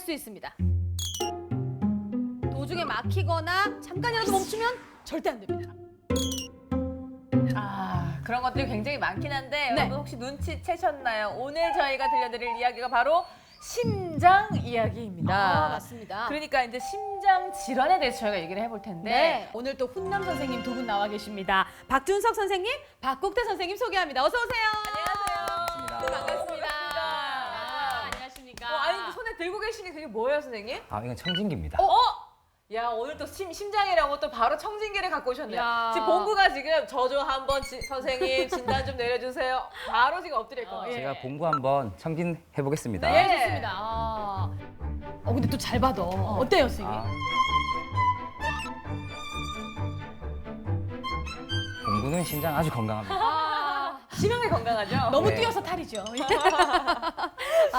수 있습니다. 도중에 막히거나 잠깐이라도 멈추면 절대 안 됩니다. 그런 것들이 굉장히 많긴 한데 네. 여러분 혹시 눈치채셨나요? 오늘 저희가 들려드릴 이야기가 바로 심장 이야기입니다. 맞습니다. 그러니까 이제 심장 질환에 대해서 저희가 얘기를 해볼 텐데 네, 오늘 또 훈남 선생님 두 분 나와 계십니다. 박준석 선생님, 박국태 선생님 소개합니다. 어서 오세요. 안녕하세요. 반갑습니다. 안녕하십니까. 아니 손에 들고 계신 게 그게 뭐예요, 선생님? 이건 청진기입니다. 야, 오늘 또 심장이라고 또 바로 청진기를 갖고 오셨네요. 야. 지금 본부가 지금 저 좀 한번 선생님 진단 좀 내려주세요. 바로 지금 엎드릴 거예요. 예. 제가 봉구 한번 청진해 보겠습니다. 네, 좋습니다. 근데 또 잘 봐도 어때요, 선생님? 봉구는 심장 아주 건강합니다. 심하게 건강하죠? 너무 네. 뛰어서 탈이죠.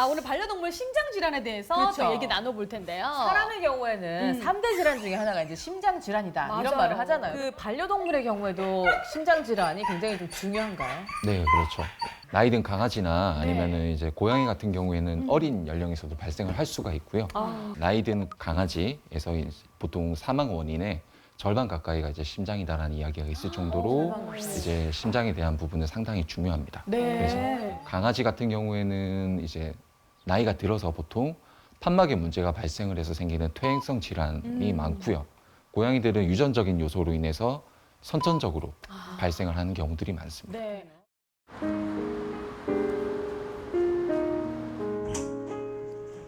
오늘 반려동물 심장 질환에 대해서 그렇죠. 또 얘기 나눠볼 텐데요. 사람의 경우에는 3대 질환 중에 하나가 이제 심장 질환이다 맞아요. 이런 말을 하잖아요. 그 반려동물의 경우에도 심장 질환이 굉장히 좀 중요한가요? 네, 그렇죠. 나이 든 강아지나 네. 아니면은 이제 고양이 같은 경우에는 어린 연령에서도 발생을 할 수가 있고요. 나이 든 강아지에서 이제 보통 사망 원인의 절반 가까이가 이제 심장이다라는 이야기가 있을 정도로 이제 심장에 대한 부분은 상당히 중요합니다. 네. 강아지 같은 경우에는 이제 나이가 들어서 보통 판막에 문제가 발생을 해서 생기는 퇴행성 질환이 많고요. 고양이들은 유전적인 요소로 인해서 선천적으로 발생을 하는 경우들이 많습니다. 네.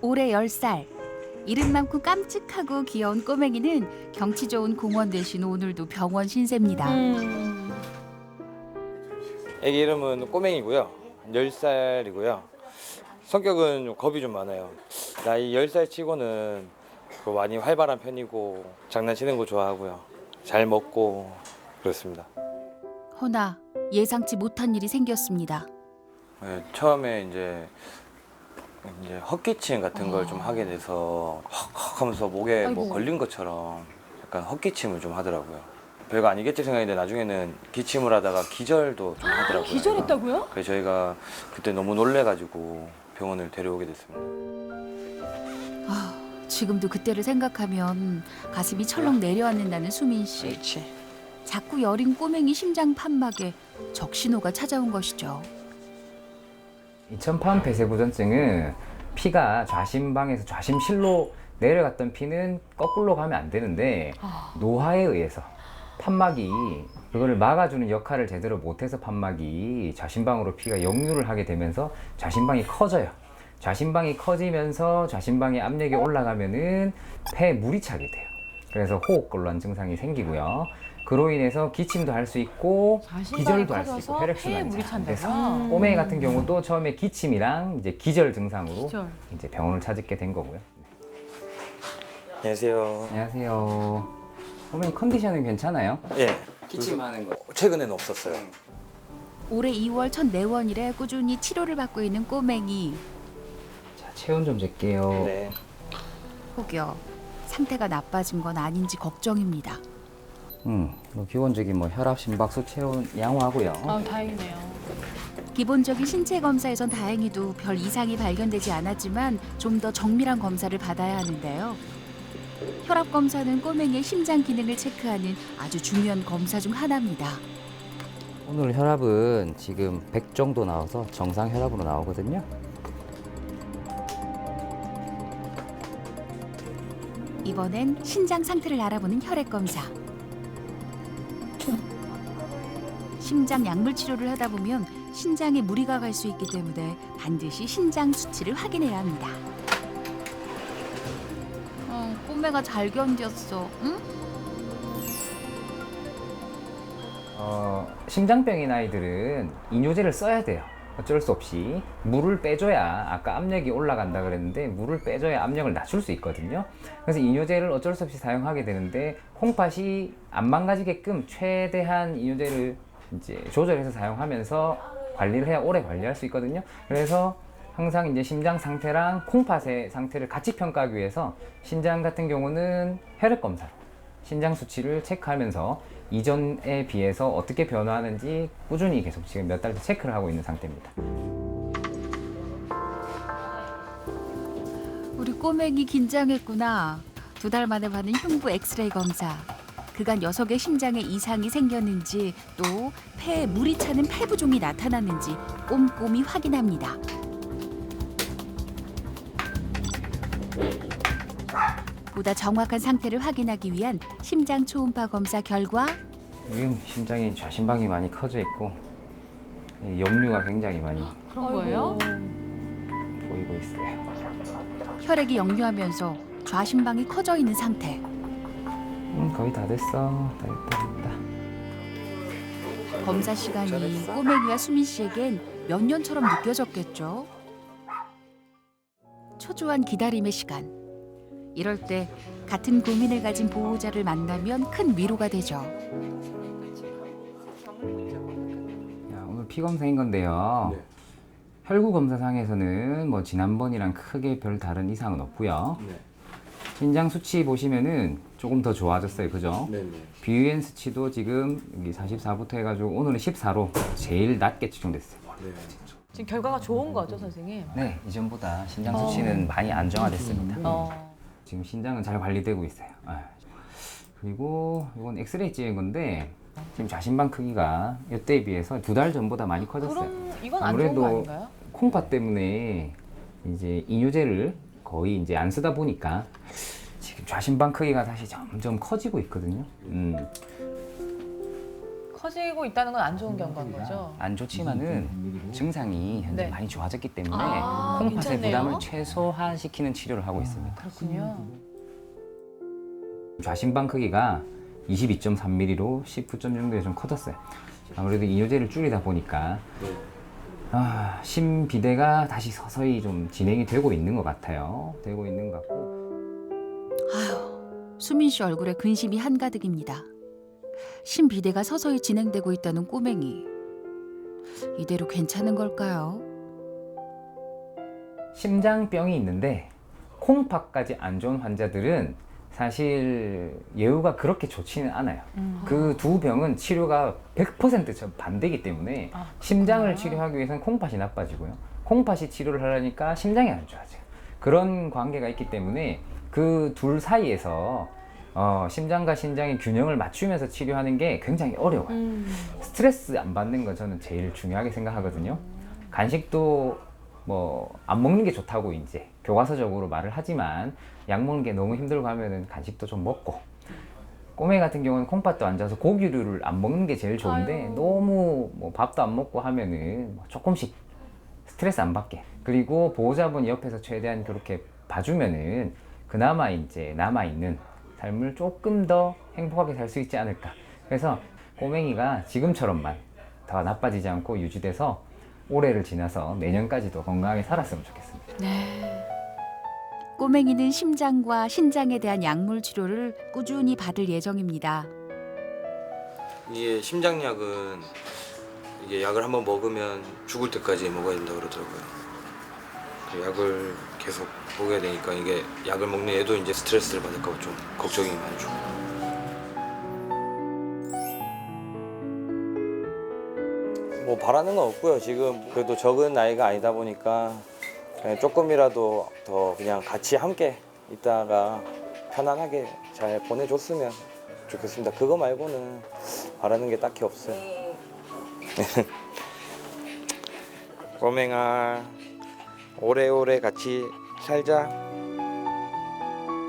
올해 10살. 이름만큼 깜찍하고 귀여운 꼬맹이는 경치 좋은 공원 대신 오늘도 병원 신세입니다. 애기 이름은 꼬맹이고요. 10살이고요. 성격은 좀 겁이 좀 많아요. 나이 10살 치고는 많이 활발한 편이고 장난치는 거 좋아하고요. 잘 먹고 그렇습니다. 허나 예상치 못한 일이 생겼습니다. 네, 처음에 이제 헛기침 같은 걸 좀 하게 돼서 헉헉 하면서 목에 뭐 아이고. 걸린 것처럼 약간 헛기침을 좀 하더라고요. 별거 아니겠지 생각했는데 나중에는 기침을 하다가 기절도 좀 하더라고요. 기절했다고요? 그래서 저희가 그때 너무 놀래가지고 병원을 데려오게 됐습니다. 지금도 그때를 생각하면 가슴이 철렁 내려앉는다는 수민 씨. 그렇지. 자꾸 여린 꼬맹이 심장 판막에 적신호가 찾아온 것이죠. 2000파운 폐쇄부전증은 피가 좌심방에서 좌심실로 내려갔던 피는 거꾸로 가면 안 되는데 노화에 의해서 판막이 그거를 막아주는 역할을 제대로 못해서 판막이 좌심방으로 피가 역류를 하게 되면서 좌심방이 커져요. 좌심방이 커지면서 좌심방의 압력이 올라가면은 폐에 물이 차게 돼요. 그래서 호흡곤란 증상이 생기고요. 그로 인해서 기침도 할 수 있고 기절도 할 수 있고 혈액순환이 물이 잘 안 돼서 찬다고요? 꼬맹이 같은 경우도 처음에 기침이랑 이제 기절 증상으로 기절. 이제 병원을 찾게 된 거고요. 안녕하세요. 안녕하세요. 꼬맹이 컨디션은 괜찮아요? 예. 기침하는 거. 최근에는 없었어요. 올해 2월 첫 내원일에 꾸준히 치료를 받고 있는 꼬맹이. 자, 체온 좀 잴게요. 네. 혹여 상태가 나빠진 건 아닌지 걱정입니다. 뭐 기본적인 뭐 혈압, 심박수, 체온 양호하고요. 다행이네요. 기본적인 신체 검사에선 다행히도 별 이상이 발견되지 않았지만 좀 더 정밀한 검사를 받아야 하는데요. 혈압 검사는 꼬맹이의 심장 기능을 체크하는 아주 중요한 검사 중 하나입니다. 오늘 혈압은 지금 100 정도 나와서 정상 혈압으로 나오거든요. 이번엔 신장 상태를 알아보는 혈액 검사. 심장 약물 치료를 하다 보면 신장에 무리가 갈 수 있기 때문에 반드시 신장 수치를 확인해야 합니다. 꼬매가 잘 견뎠어. 응? 심장병인 아이들은 이뇨제를 써야 돼요. 어쩔 수 없이 물을 빼줘야 아까 압력이 올라간다 그랬는데 물을 빼줘야 압력을 낮출 수 있거든요. 그래서 이뇨제를 어쩔 수 없이 사용하게 되는데 콩팥이 안 망가지게끔 최대한 이뇨제를 이제 조절해서 사용하면서 관리를 해야 오래 관리할 수 있거든요. 그래서 항상 이제 심장 상태랑 콩팥의 상태를 같이 평가하기 위해서 신장 같은 경우는 혈액 검사로 신장 수치를 체크하면서 이전에 비해서 어떻게 변화하는지 꾸준히 계속 지금 몇 달째 체크를 하고 있는 상태입니다. 우리 꼬맹이 긴장했구나. 2달 만에 받은 흉부 엑스레이 검사. 그간 녀석의 심장에 이상이 생겼는지 또 폐에 물이 차는 폐부종이 나타났는지 꼼꼼히 확인합니다. 보다 정확한 상태를 확인하기 위한 심장 초음파 검사 결과 지금 심장이 좌심방이 많이 커져 있고 이 역류가 굉장히 많이 그런 거예요? 보이고 있어요. 혈액이 역류하면서 좌심방이 커져 있는 상태. 거의 다 됐어. 다 됐다. 검사 시간이 꼬맹이와 수민 씨에겐 몇 년처럼 느껴졌겠죠. 초조한 기다림의 시간. 이럴 때 같은 고민을 가진 보호자를 만나면 큰 위로가 되죠. 자, 오늘 피 검사인 건데요. 네. 혈구 검사상에서는 뭐 지난번이랑 크게 별 다른 이상은 없고요. 신장 수치 보시면은 조금 더 좋아졌어요, 그죠? 네네. BUN 수치도 지금 여기 44부터 해가지고 오늘은 14로 제일 낮게 측정됐어요. 네. 지금 결과가 좋은 거죠, 선생님? 네, 이전보다 신장 수치는 많이 안정화됐습니다. 지금 신장은 잘 관리되고 있어요. 그리고 이건 엑스레이 찍은 건데 지금 좌심방 크기가 이때에 비해서 2달 전보다 많이 커졌어요. 그럼 이건 안 좋은 거 아닌가요? 콩팥 때문에 이제 이뇨제를 거의 이제 안 쓰다 보니까 지금 좌심방 크기가 다시 점점 커지고 있거든요. 커지고 있다는 건 안 좋은 경과인 거죠? 안 좋지만은 증상이 현재 네. 많이 좋아졌기 때문에 아, 콩팥의 괜찮네요. 부담을 최소화시키는 치료를 하고 있습니다. 그렇군요. 좌심방 크기가 22.3mm로 19점 정도에 좀 커졌어요. 아무래도 이뇨제를 줄이다 보니까 심비대가 다시 서서히 좀 진행이 되고 있는 것 같아요. 되고 있는 것 같고. 아휴, 수민 씨 얼굴에 근심이 한가득입니다. 심비대가 서서히 진행되고 있다는 꼬맹이. 이대로 괜찮은 걸까요? 심장병이 있는데 콩팥까지 안 좋은 환자들은 사실 예후가 그렇게 좋지는 않아요. 그 두 병은 치료가 100% 반대이기 때문에 심장을 치료하기 위해서는 콩팥이 나빠지고요. 콩팥이 치료를 하려니까 심장이 안 좋아져요. 그런 관계가 있기 때문에 그 둘 사이에서 심장과 신장의 균형을 맞추면서 치료하는 게 굉장히 어려워요. 스트레스 안 받는 건 저는 제일 중요하게 생각하거든요. 간식도 뭐 안 먹는 게 좋다고 이제 교과서적으로 말을 하지만 약 먹는 게 너무 힘들고 하면은 간식도 좀 먹고, 꼬맹이 같은 경우는 콩팥도 안 좋아서 고기류를 안 먹는 게 제일 좋은데 너무 뭐 밥도 안 먹고 하면은 뭐 조금씩 스트레스 안 받게, 그리고 보호자분이 옆에서 최대한 그렇게 봐주면은 그나마 이제 남아있는 삶을 조금 더 행복하게 살 수 있지 않을까. 그래서 꼬맹이가 지금처럼만 더 나빠지지 않고 유지돼서 올해를 지나서 내년까지도 건강하게 살았으면 좋겠습니다. 꼬맹이는 심장과 신장에 대한 약물 치료를 꾸준히 받을 예정입니다. 이게 심장약은 이게 약을 한번 먹으면 죽을 때까지 먹어야 된다 그러더라고요. 그 약을 계속 먹어야 되니까 이게 약을 먹는 얘도 이제 스트레스를 받을까 봐 좀 걱정이 많죠. 뭐 바라는 건 없고요. 지금 그래도 적은 나이가 아니다 보니까 그냥 조금이라도 더 그냥 같이 함께 있다가 편안하게 잘 보내줬으면 좋겠습니다. 그거 말고는 바라는 게 딱히 없어요. 꼬맹아, 오래오래 같이 살자.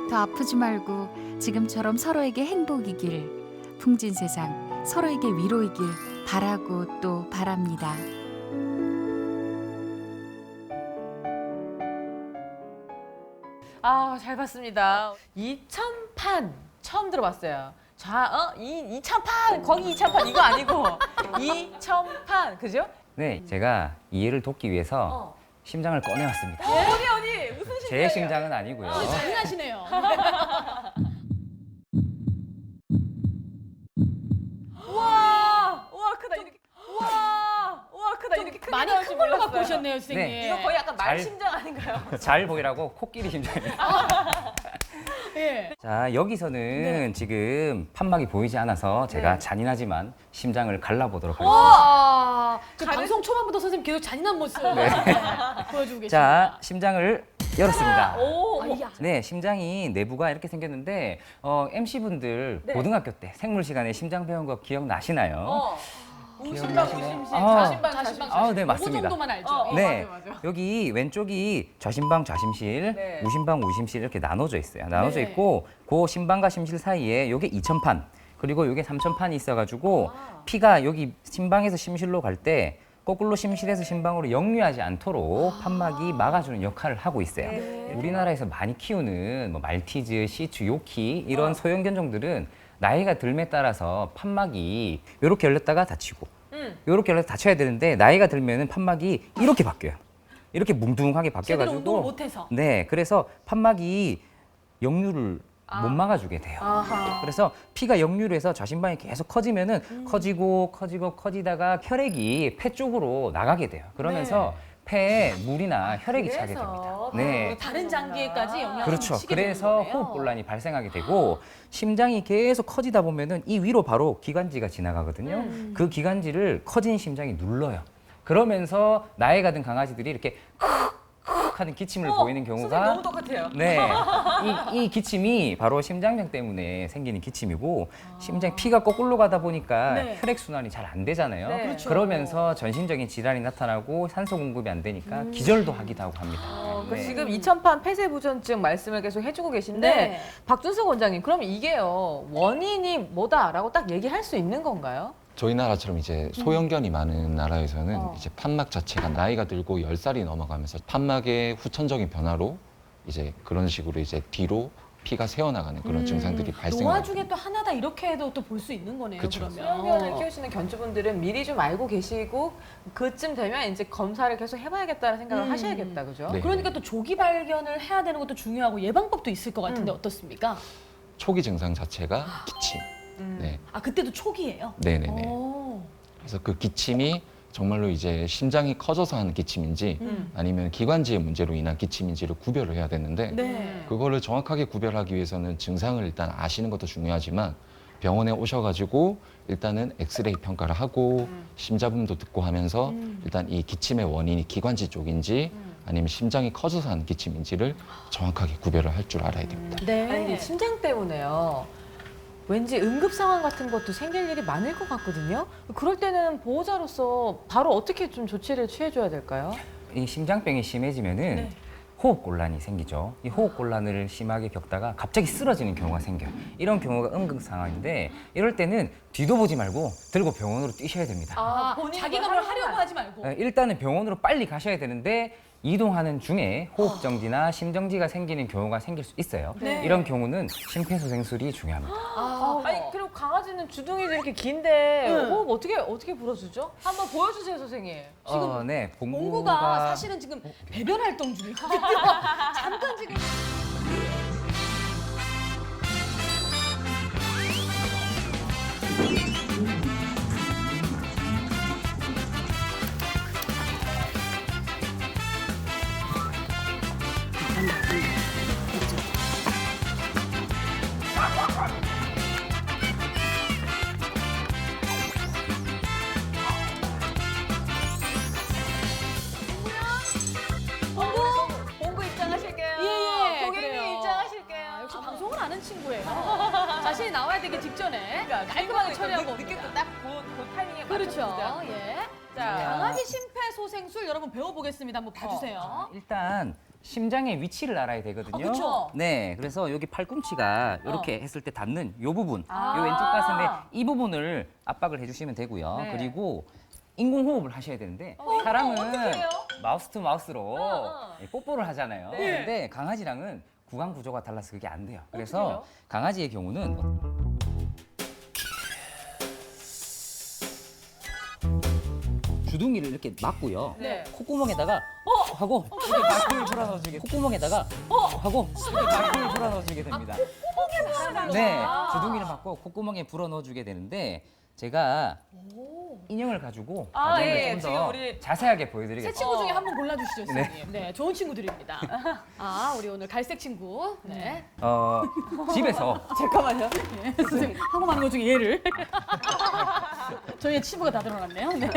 더 아프지 말고 지금처럼 서로에게 행복이길, 풍진 세상 서로에게 위로이길 바라고 또 바랍니다. 아, 잘 봤습니다. 이천판 처음 들어봤어요. 이천판 거기 이천판 이거 아니고 이천판 그죠? 네, 제가 이해를 돕기 위해서 심장을 꺼내왔습니다. 어디 무슨 제 심장은 아니고요. 잔인하시네요. 우와 크다 이렇게 우와 크다 이렇게 크게 많이 나올 큰 줄 걸로 몰랐어요. 갖고 오셨네요, 선생님. 네. 이거 거의 약간 말 잘- 심장 아닌가요? 잘 보이라고 코끼리 심장이에요. 예. 자, 여기서는 지금 판막이 보이지 않아서 제가 네. 잔인하지만 심장을 갈라보도록 하겠습니다. 와, 방송 초반부터 선생님 계속 잔인한 모습 보여주고 계십니다. 자, 심장을 열었습니다. 오, 아이야. 네, 심장이 내부가 이렇게 생겼는데 MC분들 네. 고등학교 때 생물 시간에 심장 배운 거 기억나시나요? 우심방, 기억나시나요? 우심심, 아. 자신방, 자신방, 아, 네, 요거 맞습니다. 정도만 알죠. 어, 네, 맞아요. 여기 왼쪽이 좌심방, 좌심실, 네. 우심방, 우심실 이렇게 나눠져 있어요. 나눠져 네. 있고 그 심방과 심실 사이에 요게 2,000판 그리고 요게 3,000판이 있어가지고 피가 여기 심방에서 심실로 갈 때 거꾸로 심실에서 심방으로 역류하지 않도록 판막이 막아주는 역할을 하고 있어요. 네. 우리나라에서 많이 키우는 뭐 말티즈, 시츄, 요키 이런 소형 견종들은 나이가 들에 따라서 판막이 이렇게 열렸다가 닫히고 이렇게 열려서 닫혀야 되는데 나이가 들면은 판막이 이렇게 바뀌어요. 이렇게 뭉둥하게 제대로 운동을 바뀌어가지고 못해서. 네, 그래서 판막이 역류를 못 막아주게 돼요. 아하. 그래서 피가 역류를 해서 좌심방이 계속 커지면은 커지고 커지다가 혈액이 폐 쪽으로 나가게 돼요. 그러면서 폐에 물이나 혈액이 차게 됩니다. 네. 다른 장기에까지 영향을 그렇죠. 미치게 되는 그래서 거네요. 호흡곤란이 발생하게 되고 심장이 계속 커지다 보면은 이 위로 바로 기관지가 지나가거든요. 그 기관지를 커진 심장이 눌러요. 그러면서 나이가 든 강아지들이 이렇게 쿡쿡 하는 기침을 보이는 선생님 경우가 너무 똑같아요. 네, 이 기침이 바로 심장병 때문에 생기는 기침이고 심장 피가 거꾸로 가다 보니까 네. 혈액 순환이 잘 안 되잖아요. 네. 그렇죠. 그러면서 전신적인 질환이 나타나고 산소 공급이 안 되니까 기절도 하기도 하고 합니다. 그 네. 지금 2000판 폐쇄부전증 말씀을 계속 해주고 계신데 네. 박준석 원장님, 그럼 이게요 원인이 뭐다라고 딱 얘기할 수 있는 건가요? 저희 나라처럼 이제 소형견이 많은 나라에서는 어. 이제 판막 자체가 나이가 들고 10살이 넘어가면서 판막의 후천적인 변화로 이제 그런 식으로 이제 뒤로 피가 새어나가는 그런 증상들이 노화 발생하고 중에 또 하나다 이렇게 해도 또 볼 수 있는 거네요. 그쵸. 소형견을 그러면. 키우시는 견주분들은 미리 좀 알고 계시고 그쯤 되면 이제 검사를 계속 해봐야겠다는 생각을 하셔야겠다, 그죠? 네. 그러니까 또 조기 발견을 해야 되는 것도 중요하고 예방법도 있을 것 같은데 어떻습니까? 초기 증상 자체가 기침. 네, 아 그때도 초기예요. 네네네. 오. 그래서 그 기침이 정말로 이제 심장이 커져서 하는 기침인지 아니면 기관지의 문제로 인한 기침인지를 구별을 해야 되는데 네. 그거를 정확하게 구별하기 위해서는 증상을 일단 아시는 것도 중요하지만 병원에 오셔가지고 일단은 엑스레이 평가를 하고 심자분도 듣고 하면서 일단 이 기침의 원인이 기관지 쪽인지 아니면 심장이 커져서 하는 기침인지를 정확하게 구별을 할 줄 알아야 됩니다. 네. 아니 근데 심장 때문에요. 왠지 응급 상황 같은 것도 생길 일이 많을 것 같거든요. 그럴 때는 보호자로서 바로 어떻게 좀 조치를 취해줘야 될까요? 이 심장병이 심해지면은 네. 호흡곤란이 생기죠. 이 호흡곤란을 심하게 겪다가 갑자기 쓰러지는 경우가 생겨요. 이런 경우가 응급 상황인데 이럴 때는 뒤도 보지 말고 들고 병원으로 뛰셔야 됩니다. 아, 본인이 자기가 뭘 하려고 하지 말고. 일단은 병원으로 빨리 가셔야 되는데 이동하는 중에 호흡정지나 심정지가 생기는 경우가 생길 수 있어요. 네. 이런 경우는 심폐소생술이 중요합니다. 아니 그리고 강아지는 주둥이도 이렇게 긴데 응. 호흡 어떻게 불어주죠? 한번 보여주세요, 선생님. 지금 네, 봉구가 사실은 지금 배변 활동 중이거든요. 잠깐 지금. 봉구 입장하실게요. 예, 고객님 그래요. 입장하실게요. 역시 방송을 아는 친구예요. 자신이 나와야 되기 직전에 깔끔하게 깔끔하게 처리하고 늦게 옵니다. 딱그 타이밍에 그렇죠. 맞춰서 예. 자, 강아지 심폐소생술 여러분 배워보겠습니다. 한번 봐주세요. 일단 심장의 위치를 알아야 되거든요. 그쵸. 네, 그래서 여기 팔꿈치가 이렇게 했을 때 닿는 이 부분, 아. 이 왼쪽 가슴에 이 부분을 압박을 해주시면 되고요. 네. 그리고 인공호흡을 하셔야 되는데 어떻게 사람은 해요? 마우스 투 마우스로 어. 뽀뽀를 하잖아요. 네. 근데 강아지랑은 구강 구조가 달라서 그게 안 돼요. 어떻게 그래서 해요? 강아지의 경우는 주둥이를 이렇게 막고요. 네. 콧구멍에다가 하고 이렇게 말꿀 불어넣어주게 콧구멍에다가 하고 이렇게 말꿀 불어넣어주게 됩니다. 네, 주둥이를 막고 콧구멍에 불어넣어주게 되는데 제가 인형을 가지고 아, 과정을 예, 좀 지금 더 우리 자세하게 새 보여드리겠습니다. 친구 중에 한 분 골라주시죠, 선생님. 네, 좋은 친구들입니다. 아, 우리 오늘 갈색 친구. 네. 집에서 잠깐만요. 네, 선생님 하고 많은 것 중에 얘를. 저희의 치부가 다 드러났네요. 네.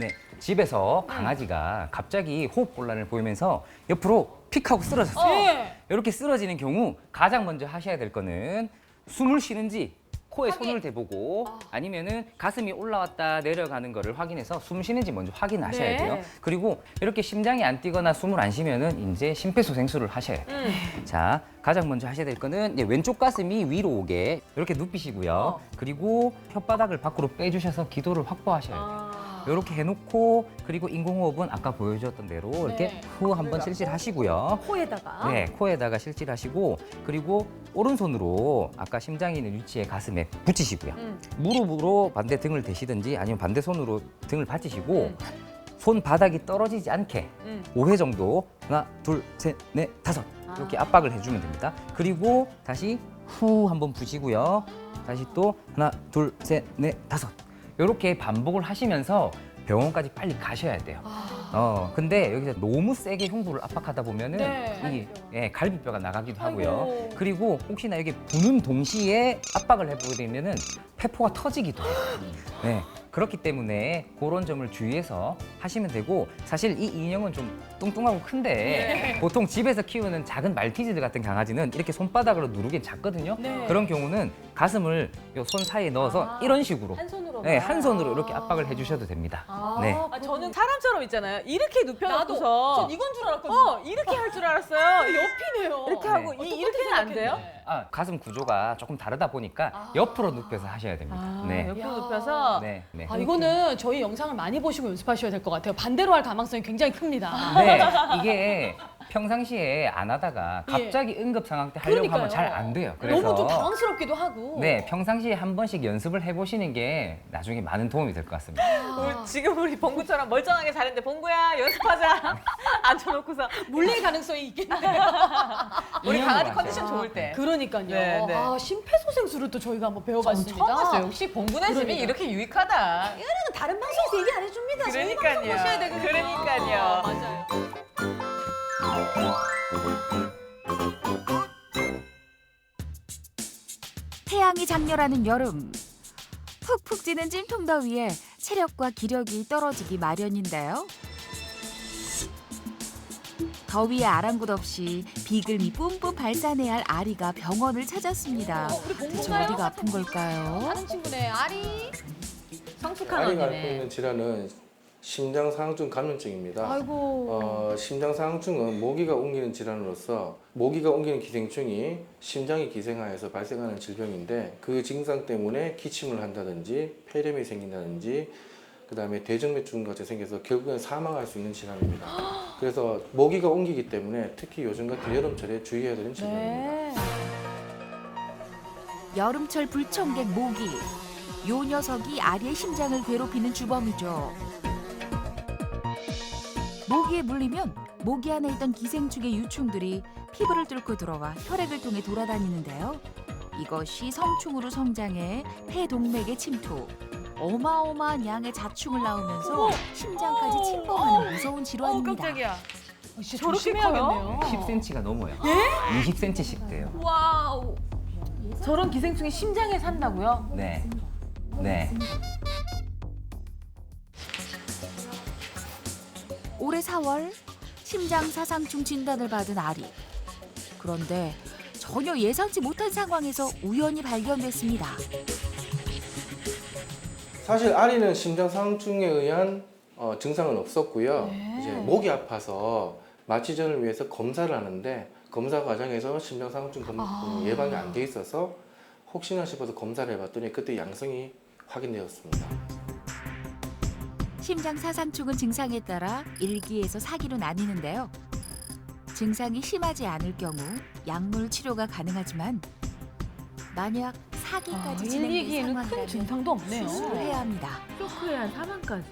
네, 집에서 강아지가 갑자기 호흡곤란을 보이면서 옆으로 픽 하고 쓰러졌어요. 예. 이렇게 쓰러지는 경우 가장 먼저 하셔야 될 거는 숨을 쉬는지 코에 손을 대보고 아니면은 가슴이 올라왔다 내려가는 거를 확인해서 숨 쉬는지 먼저 확인하셔야 네. 돼요. 그리고 이렇게 심장이 안 뛰거나 숨을 안 쉬면은 이제 심폐소생술을 하셔야 돼요. 자, 가장 먼저 하셔야 될 거는 이제 왼쪽 가슴이 위로 오게 이렇게 눕히시고요. 그리고 혓바닥을 밖으로 빼주셔서 기도를 확보하셔야 돼요. 이렇게 해놓고 그리고 인공호흡은 아까 보여주었던 대로 이렇게 네. 후 한번 실실하시고요. 코에다가. 네, 코에다가 실질하시고 그리고 오른손으로 아까 심장이 있는 위치에 가슴에 붙이시고요. 무릎으로 반대 등을 대시든지 아니면 반대 손으로 등을 받치시고 손 바닥이 떨어지지 않게 5회 정도 하나, 둘, 셋, 넷, 다섯 이렇게 압박을 해주면 됩니다. 그리고 다시 후 한번 부시고요. 다시 또 하나, 둘, 셋, 넷, 다섯 이렇게 반복을 하시면서 병원까지 빨리 가셔야 돼요. 근데 여기서 너무 세게 흉부를 압박하다 보면은 네. 이 갈비뼈가 나가기도 하고요. 아이고. 그리고 혹시나 이게 부는 동시에 압박을 해보게 되면은 폐포가 터지기도 해요. 네. 그렇기 때문에 그런 점을 주의해서 하시면 되고 사실 이 인형은 좀 뚱뚱하고 큰데 보통 집에서 키우는 작은 말티즈들 같은 강아지는 이렇게 손바닥으로 누르긴 작거든요. 네. 그런 경우는 가슴을 요 손 사이에 넣어서 이런 식으로 한 손으로. 네, 한 손으로 이렇게 압박을 해주셔도 됩니다. 네. 저는 사람처럼 있잖아요. 이렇게 눕혀놓고서. 전 이건 줄 알았거든요. 이렇게 할 줄 알았어요. 옆이네요. 이렇게 하고 네. 이렇게는 안 돼요? 가슴 구조가 조금 다르다 보니까 옆으로 눕혀서 하셔야 됩니다. 네. 옆으로 눕혀서. 네. 네. 이거는 저희 영상을 많이 보시고 연습하셔야 될 것 같아요. 반대로 할 가망성이 굉장히 큽니다. 네, 이게 평상시에 안 하다가 갑자기 응급 상황 때 하려고 하면 잘 안 돼요. 그래서 너무 좀 당황스럽기도 하고. 네, 평상시에 한 번씩 연습을 해보시는 게 나중에 많은 도움이 될 것 같습니다. 지금 우리 봉구처럼 멀쩡하게 잘했는데 봉구야 연습하자. 앉혀놓고서. 물릴 가능성이 있겠네요. 우리 인형으로 강아지 하셔요. 컨디션 좋을 때. 그러니까요. 네, 네. 심폐소생술을 또 저희가 한번 배워봤습니다. 처음 봤어요. 역시 봉구네 집이 그러니까. 이렇게 유익하다. 이거는 다른 방송에서 얘기 안 해줍니다. 저희 방송 그러니까요. 보셔야 되거든요. 그러니까요. 맞아요. 태양이 장렬하는 여름. 푹푹 찌는 찜통더위에 체력과 기력이 떨어지기 마련인데요. 더위에 아랑곳 없이 비글미 뿜뿜 발산해야 할 아리가 병원을 찾았습니다. 우리 대체 봉구인가요? 어디가 아픈 걸까요? 다른 친구네 아리. 성숙한 아리가 앓고 언니네. 있는 질환은 심장상하증 감염증입니다. 아이고. 심장상하증은 모기가 옮기는 질환으로서 모기가 옮기는 기생충이 심장이 기생하여서 발생하는 질병인데 그 증상 때문에 기침을 한다든지 폐렴이 생긴다든지 그다음에 대정맥증 같이 생겨서 결국엔 사망할 수 있는 질환입니다. 그래서 모기가 옮기기 때문에 특히 요즘 같은 여름철에 주의해야 되는 질병입니다. 여름철 불청객 모기. 요 녀석이 아리의 심장을 괴롭히는 주범이죠. 모기에 물리면 모기 안에 있던 기생충의 유충들이 피부를 뚫고 들어와 혈액을 통해 돌아다니는데요. 이것이 성충으로 성장해 폐동맥에 침투. 어마어마한 양의 자충을 낳으면서 심장까지 침범하는 무서운 질환입니다. 깜짝이야. 진짜 저렇게 조심해야겠네요. 10cm가 넘어요. 20cm씩 돼요. 와우. 저런 기생충이 심장에 산다고요? 네. 네. 올해 4월 심장 사상충 진단을 받은 아리. 그런데 전혀 예상치 못한 상황에서 우연히 발견됐습니다. 사실 아리는 심장상충에 의한 증상은 없었고요. 이제 목이 아파서 마취전을 위해서 검사를 하는데 검사 과정에서 심장상충 예방이 안 돼 있어서 혹시나 싶어서 검사를 해봤더니 그때 양성이 확인되었습니다. 심장 사상충은 증상에 따라 1기에서 4기로 나뉘는데요. 증상이 심하지 않을 경우 약물 치료가 가능하지만 만약 4기까지 1, 진행된 2기에는 큰 상황이라면 증상도 없네요. 수술을 해야 합니다. 쇼크에 한 사망까지.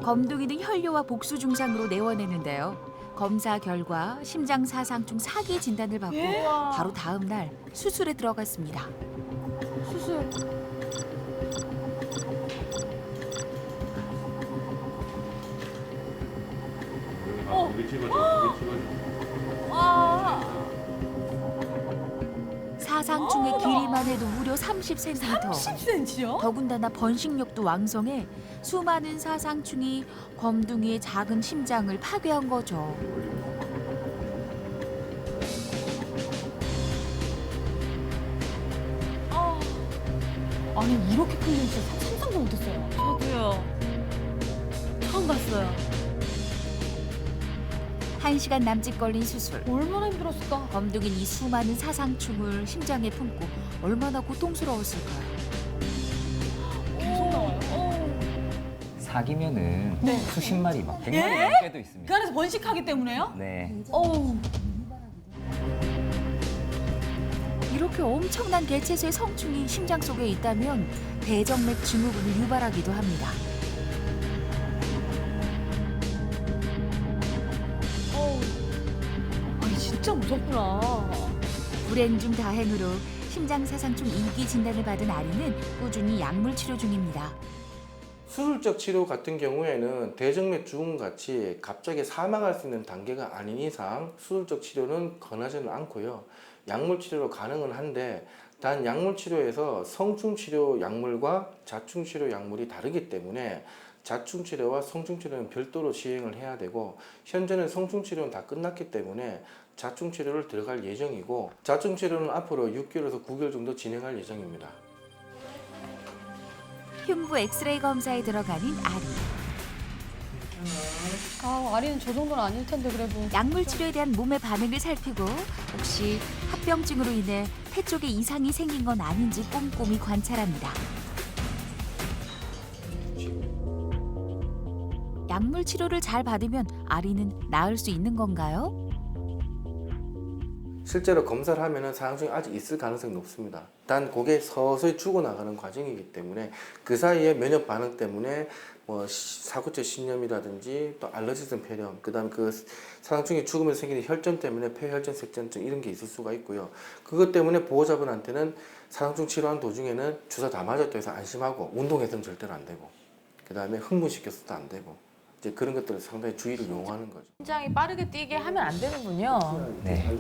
검둥이는 혈뇨와 복수 증상으로 내원했는데요. 검사 결과 심장 사상충 4기 진단을 받고 바로 다음 날 수술에 들어갔습니다. 수술. 와. 사상충의 길이만 해도 무려 30cm. 10cm요? 더군다나 번식력도 왕성해 수많은 사상충이 검둥이의 작은 심장을 파괴한 거죠. 아니 이렇게 큰 림치 상상도 못했어요. 저도요. 처음 봤어요. 1시간 남짓 걸린 수술. 얼마나 힘들었을까? 검둥이는 이 수많은 사상충을 심장에 품고 얼마나 고통스러웠을까요? 계속 나와요. 사기면은 네. 수십 마리, 막 100마리 넘게도 있습니다. 그 안에서 번식하기 때문에요? 네. 어우. 이렇게 엄청난 개체수의 성충이 심장 속에 있다면 대정맥 증후군을 유발하기도 합니다. 아니 진짜 무섭구나. 불행 중 다행으로 심장사상충 2기 진단을 받은 아리는 꾸준히 약물 치료 중입니다. 수술적 치료 같은 경우에는 대정맥 증후군 같이 갑자기 사망할 수 있는 단계가 아닌 이상 수술적 치료는 권하지는 않고요. 약물 치료로 가능은 한데 단 약물 치료에서 성충 치료 약물과 자충 치료 약물이 다르기 때문에 자충 치료와 성충 치료는 별도로 시행을 해야 되고 현재는 성충 치료는 다 끝났기 때문에 자충 치료를 들어갈 예정이고 자충 치료는 앞으로 6개월에서 9개월 정도 진행할 예정입니다. 흉부 엑스레이 검사에 들어가는 아리. 아리는 저 정도는 아닐 텐데 그래도. 약물 치료에 대한 몸의 반응을 살피고 혹시 합병증으로 인해 폐 쪽에 이상이 생긴 건 아닌지 꼼꼼히 관찰합니다. 약물 치료를 잘 받으면 아리는 나을 수 있는 건가요? 실제로 검사를 하면은 사상충이 아직 있을 가능성이 높습니다. 단 그게 서서히 죽어나가는 과정이기 때문에 그 사이에 면역 반응 때문에 뭐 사구체 신염이라든지 또 알러지성 폐렴, 그다음 그 사상충이 죽으면서 생기는 혈전 때문에 폐혈전, 색전증 이런 게 있을 수가 있고요. 그것 때문에 보호자분한테는 사상충 치료하는 도중에는 주사 다 맞았다고 해서 안심하고 운동해서는 절대로 안 되고 그다음에 흥분시켜서도 안 되고 이제 그런 것들을 상당히 주의를 요하는 거죠. 심장이 빠르게 뛰게 하면 안 되는군요. 네.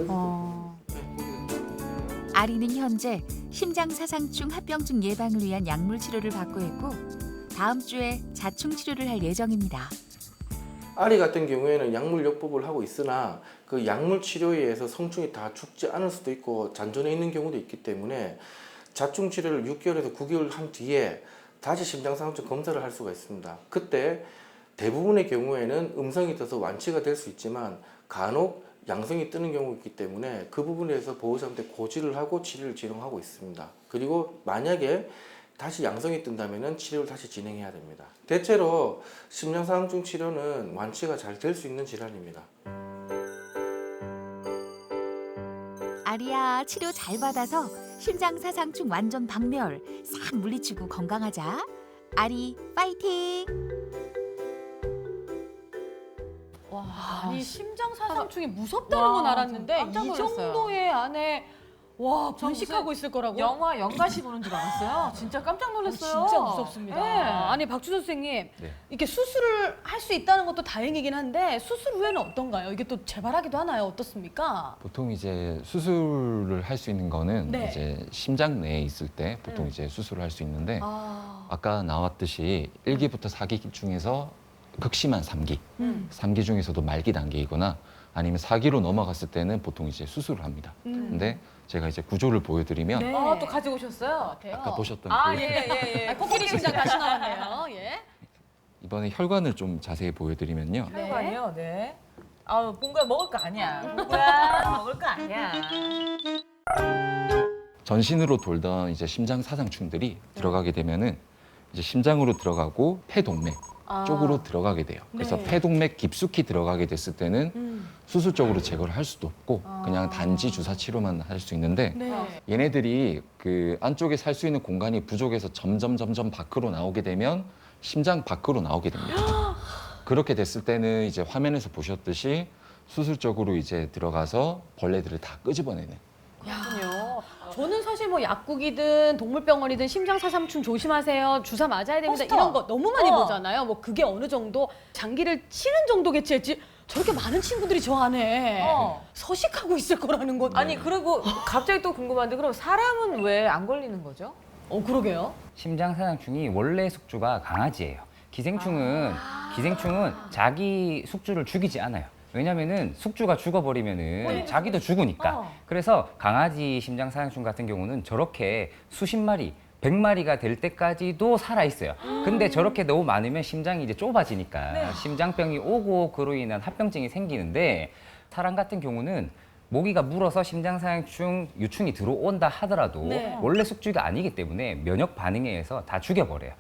아리는 현재 심장사상충 합병증 예방을 위한 약물 치료를 받고 있고 다음 주에 자충 치료를 할 예정입니다. 아리 같은 경우에는 약물 요법을 하고 있으나 그 약물 치료에 의해서 성충이 다 죽지 않을 수도 있고 잔존해 있는 경우도 있기 때문에 자충 치료를 6개월에서 9개월 한 뒤에 다시 심장사상충 검사를 할 수가 있습니다. 그때 대부분의 경우에는 음성이 떠서 완치가 될 수 있지만 간혹 양성이 뜨는 경우가 있기 때문에 그 부분에 대해서 보호자한테 고지를 하고 치료를 진행하고 있습니다. 그리고 만약에 다시 양성이 뜬다면 치료를 다시 진행해야 됩니다. 대체로 심장사상충 치료는 완치가 잘 될 수 있는 질환입니다. 아리야, 치료 잘 받아서 심장사상충 완전 박멸 싹 물리치고 건강하자. 아리 파이팅! 아니 심장사상충이 무섭다는 와, 건 알았는데 깜짝 이 놀랐어요. 정도의 안에 와 저 번식하고 무슨 있을 거라고? 영화 연가시 보는 줄 알았어요. 진짜 깜짝 놀랐어요. 진짜 무섭습니다. 네. 아니 박주선 선생님 네. 이렇게 수술을 할 수 있다는 것도 다행이긴 한데 수술 후에는 어떤가요? 이게 또 재발하기도 하나요? 어떻습니까? 보통 이제 수술을 할 수 있는 거는 네. 이제 심장 내에 있을 때 보통 이제 수술을 할 수 있는데 아, 아까 나왔듯이 1기부터 4기 중에서 극심한 3기, 3기 중에서도 말기 단계이거나 아니면 4기로 넘어갔을 때는 보통 이제 수술을 합니다. 근데 제가 이제 구조를 보여드리면 네. 또 가지고 오셨어요? 아까 보셨던 그 예. 코끼리 심장 다시 나왔네요. 예. 이번에 혈관을 좀 자세히 보여드리면요. 네. 혈관이요, 네. 아, 봉구야 먹을 거 아니야. 봉구야 먹을 거 아니야. 전신으로 돌던 이제 심장 사상충들이 들어가게 되면은 이제 심장으로 들어가고 폐동맥 쪽으로 들어가게 돼요. 그래서 네. 폐동맥 깊숙이 들어가게 됐을 때는 수술적으로 제거를 할 수도 없고 그냥 단지 주사 치료만 할 수 있는데 네. 얘네들이 그 안쪽에 살 수 있는 공간이 부족해서 점점 밖으로 나오게 되면 심장 밖으로 나오게 됩니다. 그렇게 됐을 때는 이제 화면에서 보셨듯이 수술적으로 이제 들어가서 벌레들을 다 끄집어내는. 그렇군요. 저는 사실 뭐 약국이든 동물병원이든 심장사상충 조심하세요. 주사 맞아야 됩니다. 포스터. 이런 거 너무 많이 어. 보잖아요. 뭐 그게 어느 정도 장기를 치는 정도겠지 했지 저렇게 많은 친구들이 저 안에 서식하고 있을 거라는 것. 아니 그리고 갑자기 또 궁금한데 그럼 사람은 왜 안 걸리는 거죠? 그러게요. 심장사상충이 원래 숙주가 강아지예요. 기생충은 자기 숙주를 죽이지 않아요. 왜냐면은 숙주가 죽어버리면은 자기도 죽으니까. 그래서 강아지 심장사상충 같은 경우는 저렇게 수십 마리, 100마리가 될 때까지도 살아있어요. 근데 저렇게 너무 많으면 심장이 이제 좁아지니까 심장병이 오고 그로 인한 합병증이 생기는데 사람 같은 경우는 모기가 물어서 심장사상충 유충이 들어온다 하더라도 원래 숙주가 아니기 때문에 면역 반응에 의해서 다 죽여버려요.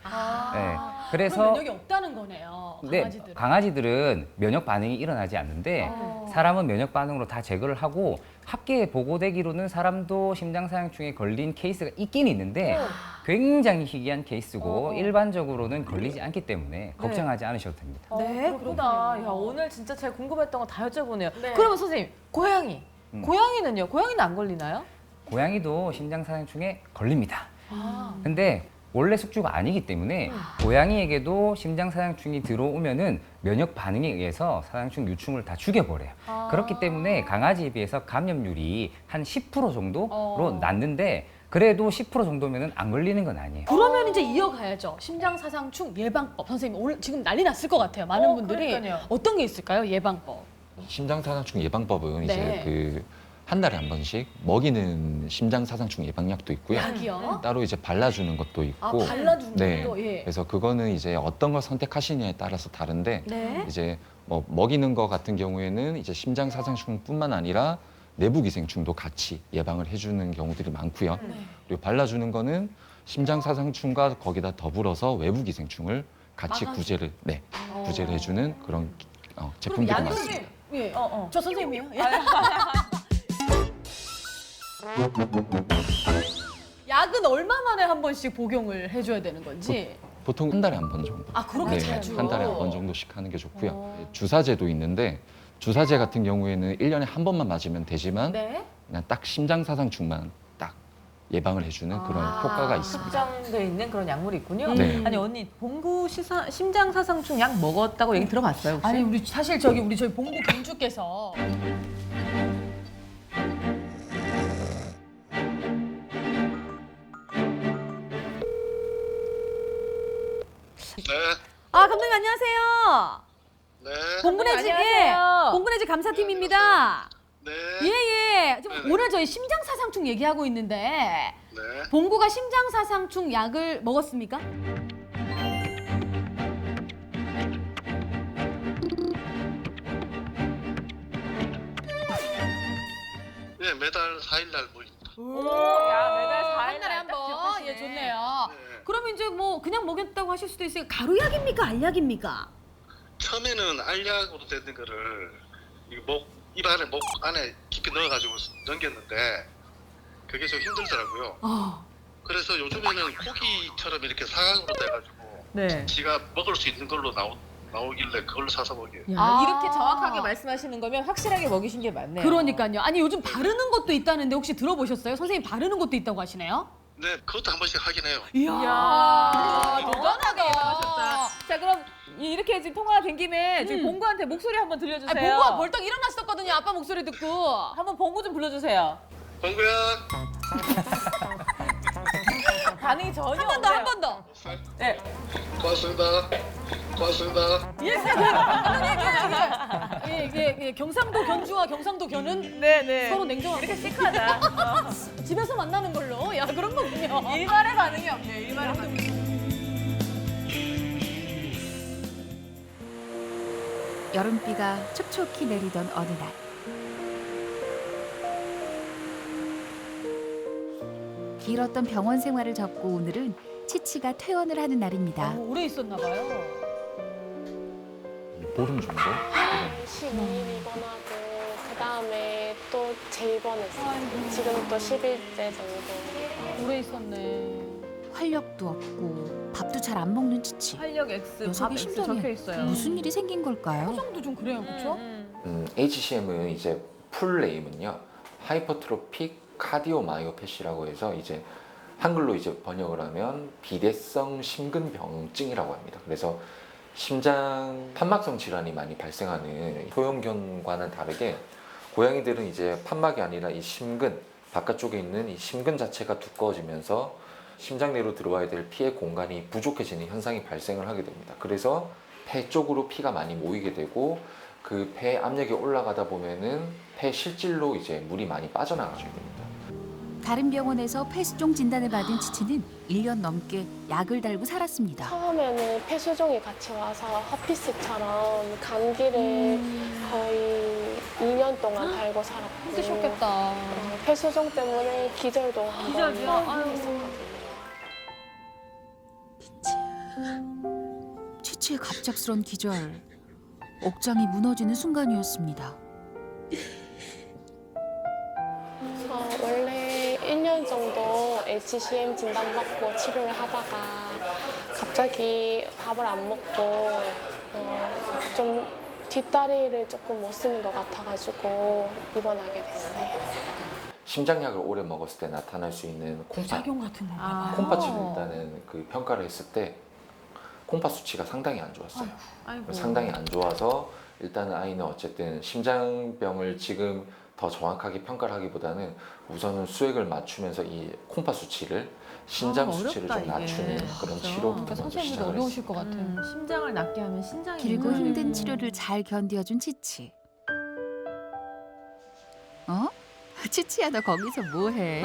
네. 그래서 그럼 면역이 없다는 거네요. 강아지들은. 강아지들은 면역 반응이 일어나지 않는데 사람은 면역 반응으로 다 제거를 하고 학계에 보고되기로는 사람도 심장사상충에 걸린 케이스가 있긴 있는데 굉장히 희귀한 케이스고 일반적으로는 걸리지 않기 때문에 걱정하지 않으셔도 됩니다. 네, 그렇구나. 야, 오늘 진짜 제가 궁금했던 거 다 여쭤보네요. 그러면 선생님, 고양이. 고양이는요? 고양이는 안 걸리나요? 고양이도 심장사상충에 걸립니다. 근데 원래 숙주가 아니기 때문에 고양이에게도 심장사상충이 들어오면은 면역 반응에 의해서 사상충 유충을 다 죽여버려요. 그렇기 때문에 강아지에 비해서 감염률이 한 10% 정도로 낮는데 그래도 10% 정도면은 안 걸리는 건 아니에요. 그러면 이제 이어가야죠. 심장사상충 예방법. 선생님 오늘 지금 난리 났을 것 같아요. 많은 분들이. 그러니까요. 어떤 게 있을까요? 예방법. 심장사상충 예방법은 네. 이제 그 한 달에 한 번씩 먹이는 심장사상충 예방약도 있고요. 약이요? 따로 이제 발라주는 것도 있고. 발라주는 네. 것도. 예. 그래서 그거는 이제 어떤 걸 선택하시냐에 따라서 다른데 네. 이제 뭐 먹이는 거 같은 경우에는 이제 심장사상충뿐만 아니라 내부 기생충도 같이 예방을 해주는 경우들이 많고요. 그리고 발라주는 거는 심장사상충과 거기다 더불어서 외부 기생충을 같이 구제를 해주는 그런 제품들이 약은 많습니다. 예. 저 선생님이요? 예. 약은 얼마 만에 한 번씩 복용을 해줘야 되는 건지. 보통 한 달에 한 번 정도. 그렇게 자주. 한 달에 한 번 정도씩 하는 게 좋고요. 주사제도 있는데 주사제 같은 경우에는 1년에 한 번만 맞으면 되지만 네. 그냥 딱 심장사상충만 딱 예방을 해주는 그런 효과가 있습니다. 특정돼 있는 그런 약물이 있군요. 네. 아니 언니 봉구 심장사상충 약 먹었다고 얘기 들어봤어요 혹시? 아니 우리 사실 저희 봉구 견주께서 네, 감독님 안녕하세요. 네, 봉군의 안녕하세요. 봉군의 집 감사팀입니다. 네, 예예. 지금 오늘 저희 심장사상충 얘기하고 있는데 네. 봉구가 심장사상충 약을 먹었습니까? 네, 매달 4일날 모입니다. 야, 매달 4일 한 달에 한 번. 예, 좋네요. 그럼 이제 뭐 그냥 먹였다고 하실 수도 있어요. 가루약입니까? 알약입니까? 처음에는 알약으로 되는 거를 입 안에 목 안에 깊이 넣어가지고 넘겼는데 그게 좀 힘들더라고요. 그래서 요즘에는 고기처럼 이렇게 사각으로 돼가지고 네. 지가 먹을 수 있는 걸로 나오길래 그걸로 사서 먹여요. 이렇게 정확하게 말씀하시는 거면 확실하게 먹이신 게 맞네요. 그러니까요. 아니 요즘 바르는 것도 있다는데 혹시 들어보셨어요? 선생님 바르는 것도 있다고 하시네요. 네, 그것도 한 번씩 하긴 해요. 이야, 대단하게 하셨다. 자, 그럼 이렇게 지금 통화가 된 김에 저희 봉구한테 목소리 한번 들려주세요. 아니, 봉구가 벌떡 일어났었거든요. 아빠 목소리 듣고. 한번 봉구 좀 불러주세요. 봉구야, 반응이 전혀 한 번 더, 한 번 더. 네. 고맙습니다. 고맙습니다. 예, 경상도 견주와 경상도 견은 네네. 서로 냉정하게 이렇게 시크하다. 집에서 만나는 걸로. 야, 그런 거군요. 일말의 반응이 없네요. 일말의 반응이. 여름비가 촉촉히 내리던 어느 날 길었던 병원 생활을 접고 오늘은 치치가 퇴원을 하는 날입니다. 오래 있었나 봐요. 보름 정도? 12일 입원하고 그 다음에 또 재입원했어요. 지금 또 10일째 정도. 오래 있었네. 활력도 없고 밥도 잘 안 먹는 치치. 활력 X, 밥 녀석의 X 심장에 적혀 있어요. 무슨 일이 생긴 걸까요? 표정도 좀 그래요, 그렇죠? HCM은 이제 풀 네임은요. 하이퍼트로픽 카디오마이오패시라고 해서 이제 한글로 이제 번역을 하면 비대성 심근병증이라고 합니다. 그래서 심장 판막성 질환이 많이 발생하는 소형견과는 다르게 고양이들은 이제 판막이 아니라 이 심근 바깥쪽에 있는 이 심근 자체가 두꺼워지면서 심장 내로 들어와야 될 피의 공간이 부족해지는 현상이 발생을 하게 됩니다. 그래서 폐 쪽으로 피가 많이 모이게 되고 그 폐 압력이 올라가다 보면은 폐 실질로 이제 물이 많이 빠져나가게 됩니다. 다른 병원에서 폐수종 진단을 받은 치치는 1년 넘게 약을 달고 살았습니다. 처음에는 폐수종이 같이 와서 허피스처럼 감기를 거의 2년 동안 달고 살았고 힘드셨겠다. 폐수종 때문에 기절도 한번 기절이요? 아유. 했었거든요. 치치의 갑작스런 기절. 억장이 무너지는 순간이었습니다. 원래 1년 정도 HCM 진단받고 치료를 하다가 갑자기 밥을 안 먹고 좀 뒷다리를 조금 못 쓰는 것 같아가지고 입원하게 됐어요. 심장약을 오래 먹었을 때 나타날 수 있는 콩팥, 작용 같은 건가 봐요. 콩팥을 일단은 그 평가를 했을 때 콩팥 수치가 상당히 안 좋았어요. 아이고. 상당히 안 좋아서 일단은 아이는 어쨌든 심장병을 지금 더 정확하게 평가를 하기보다는 우선은 수액을 맞추면서 이 콩팥 수치를 심장 수치를 좀 어렵다, 이게. 낮추는 그런 진짜. 치료부터 그러니까 먼저 선생님도 시작을 어려우실 했습니다. 것 같아요. 심장을 낫게 하면 신장이 길고 있는 힘든 거고. 치료를 잘 견뎌준 치치. 어? 치치야 너 거기서 뭐해?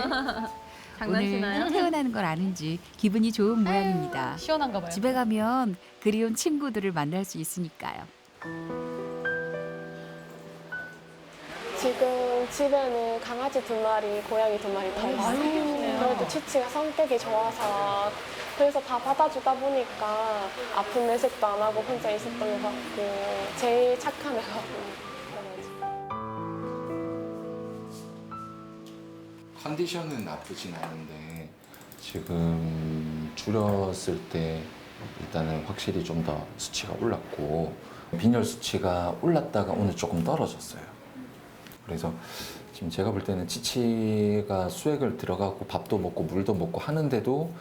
장난치나요? 오늘 퇴근하는 걸 아는지 기분이 좋은 모양입니다. 시원한가 봐요. 집에 가면 그리운 친구들을 만날 수 있으니까요. 지금 집에는 강아지 2마리, 고양이 2마리 다 있어요. 그래도 치치가 성격이 좋아서 그래서 다 받아주다 보니까 아픈 내색도 안 하고 혼자 있었던 것 같고 제일 착한 애가 컨디션은 나쁘진 않은데 지금 줄였을 때 일단은 확실히 좀 더 수치가 올랐고 빈혈 수치가 올랐다가 오늘 조금 떨어졌어요. 그래서 지금 제가 볼 때는 치치가 수액을 들어가고 밥도 먹고 물도 먹고 하는데도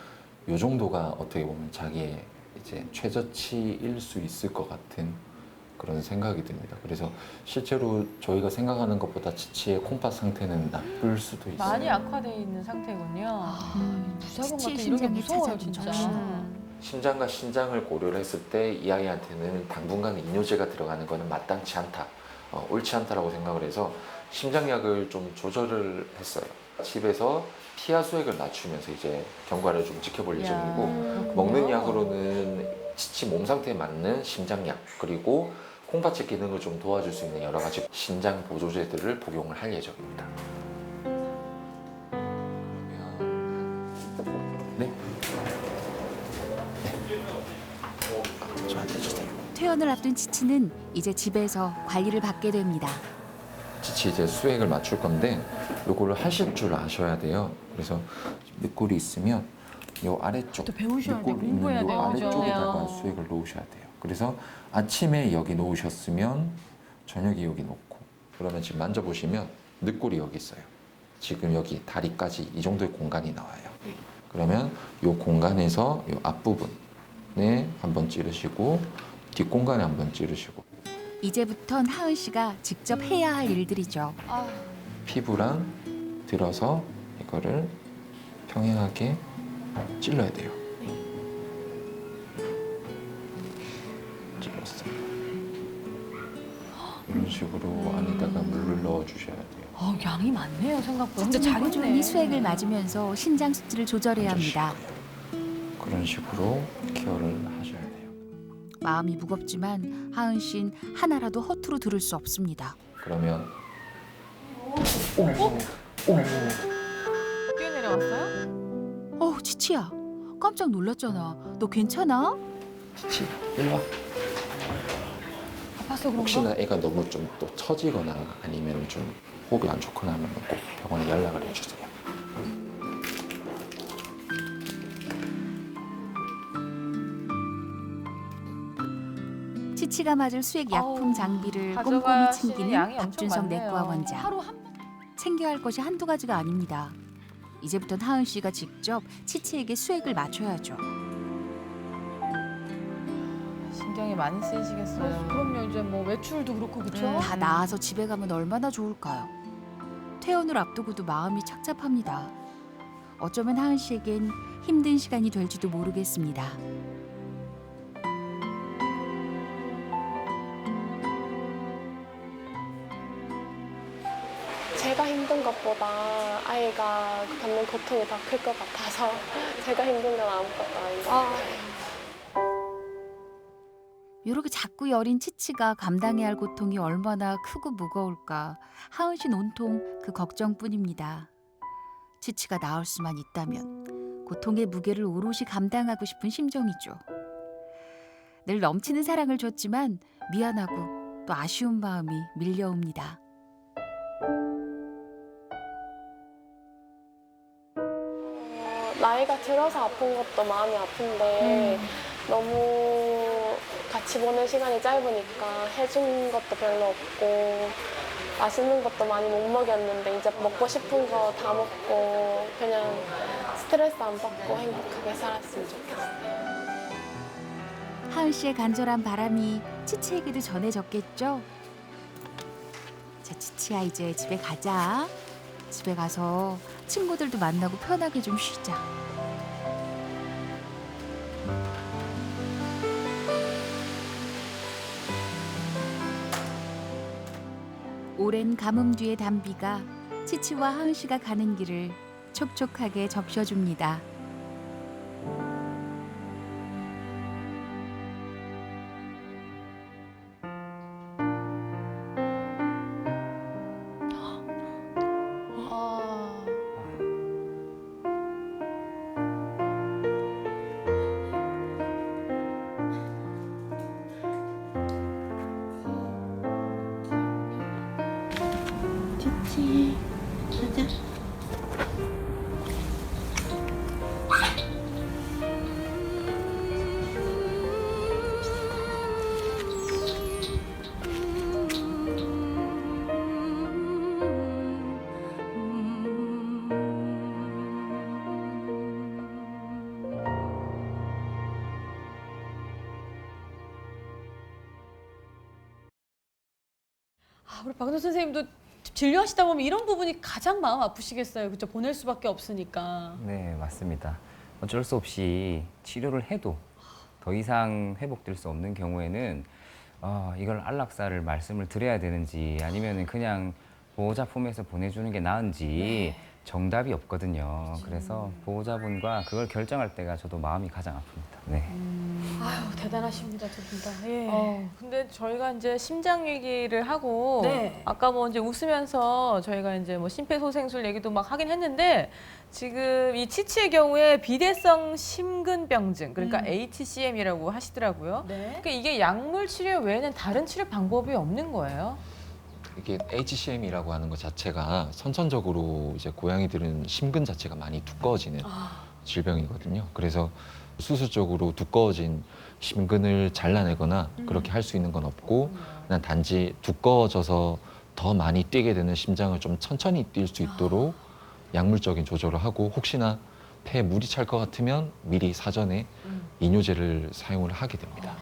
이 정도가 어떻게 보면 자기의 이제 최저치일 수 있을 것 같은 그런 생각이 듭니다. 그래서 실제로 저희가 생각하는 것보다 치치의 콩팥 상태는 나쁠 수도 있어요. 많이 악화되어 있는 상태군요. 부작용 치치의 같은 이런 게 심장에 무서워요, 찾아온 진짜. 정신. 심장과 신장을 고려를 했을 때 이 아이한테는 당분간 이뇨제가 들어가는 것은 마땅치 않다, 옳지 않다라고 생각을 해서 심장약을 좀 조절을 했어요. 집에서 피하 수액을 낮추면서 이제 경과를 좀 지켜볼 예정이고 먹는 약으로는 치치 몸 상태에 맞는 심장약 그리고 콩팥의 기능을 좀 도와줄 수 있는 여러 가지 신장 보조제들을 복용을 할 예정입니다. 그러면 네. 저한테 주세요. 퇴원을 앞둔 치치는 이제 집에서 관리를 받게 됩니다. 치치 이제 수액을 맞출 건데 요거를 하실 줄 아셔야 돼요. 그래서 늑골이 있으면 요 아래쪽 또 배우셔야 돼요. 늑골 공부해야 있는 요 돼요. 그죠? 아래쪽에다가 수액을 놓으셔야 돼요. 그래서 아침에 여기 놓으셨으면 저녁에 여기 놓고 그러면 지금 만져보시면 늑골이 여기 있어요. 지금 여기 다리까지 이 정도의 공간이 나와요. 그러면 요 공간에서 요 앞부분에 한번 찌르시고 뒷공간에 한번 찌르시고 이제부턴 하은 씨가 직접 해야 할 일들이죠. 피부랑 들어서 이거를 평행하게 찔러야 돼요. 찔렀어요. 이런 식으로 안에다가 물을 넣어 주셔야 돼요. 양이 많네요, 생각보다. 근데 치치는 잘했네. 꾸준히 수액을 맞으면서 신장 수치를 조절해야 합니다. 그런 식으로 케어를 하셔야 돼요. 마음이 무겁지만 하은 씨는 하나라도 허투루 들을 수 없습니다. 그러면 뛰어내려왔어요? 치치야, 깜짝 놀랐잖아. 너 괜찮아? 치치 일로 와. 아파서 그런가? 혹시나 애가 너무 좀 또 처지거나 아니면 좀 호흡이 안 좋거나 하면 꼭 병원에 연락을 해주세요. 치치가 맞을 수액 약품 아우, 장비를 꼼꼼히 가져가시는 챙기는 양이 엄청 박준성 많네요. 내과 원장. 하루 한 챙겨야 할 것이 한두 가지가 아닙니다. 이제부턴 하은 씨가 직접 치치에게 수액을 맞춰야죠. 신경이 많이 쓰이시겠어요. 그럼요. 이제 뭐 외출도 그렇고 그렇죠. 다 나아서 집에 가면 얼마나 좋을까요? 퇴원을 앞두고도 마음이 착잡합니다. 어쩌면 하은 씨에겐 힘든 시간이 될지도 모르겠습니다. 제가 힘든 것보다 아이가 받는 고통이 더 클 것 같아서 제가 힘든 건 아무것도 아닌 것 같아요. 이렇게 자꾸 여린 치치가 감당해야 할 고통이 얼마나 크고 무거울까 하은 씨는 온통 그 걱정뿐입니다. 치치가 나을 수만 있다면 고통의 무게를 오롯이 감당하고 싶은 심정이죠. 늘 넘치는 사랑을 줬지만 미안하고 또 아쉬운 마음이 밀려옵니다. 나이가 들어서 아픈 것도 마음이 아픈데 너무 같이 보낸 시간이 짧으니까 해준 것도 별로 없고 맛있는 것도 많이 못 먹였는데 이제 먹고 싶은 거 다 먹고 그냥 스트레스 안 받고 행복하게 살았으면 좋겠어요. 하은 씨의 간절한 바람이 치치에게도 전해졌겠죠? 자, 치치야 이제 집에 가자. 집에 가서 친구들도 만나고 편하게 좀 쉬자. 오랜 가뭄 뒤의 단비가 치치와 하은 씨가 가는 길을 촉촉하게 적셔줍니다. 우리 박은호 선생님도 진료하시다 보면 이런 부분이 가장 마음 아프시겠어요. 그렇죠? 보낼 수밖에 없으니까. 네, 맞습니다. 어쩔 수 없이 치료를 해도 더 이상 회복될 수 없는 경우에는 이걸 안락사를 말씀을 드려야 되는지 아니면 그냥 보호자 품에서 보내주는 게 나은지 정답이 없거든요. 그래서 보호자분과 그걸 결정할 때가 저도 마음이 가장 아픕니다. 네. 아유, 대단하십니다, 두 분 다. 예. 근데 저희가 이제 심장 얘기를 하고 네. 아까 뭐 이제 웃으면서 저희가 이제 뭐 심폐소생술 얘기도 막 하긴 했는데 지금 이 치치의 경우에 비대성 심근병증 그러니까 HCM이라고 하시더라고요. 네. 그러니까 이게 약물 치료 외에는 다른 치료 방법이 없는 거예요? 이게 HCM이라고 하는 것 자체가 선천적으로 이제 고양이들은 심근 자체가 많이 두꺼워지는 질병이거든요. 그래서 수술적으로 두꺼워진 심근을 잘라내거나 그렇게 할 수 있는 건 없고 그냥 단지 두꺼워져서 더 많이 뛰게 되는 심장을 좀 천천히 뛸 수 있도록 약물적인 조절을 하고 혹시나 폐에 물이 찰 것 같으면 미리 사전에 이뇨제를 사용을 하게 됩니다.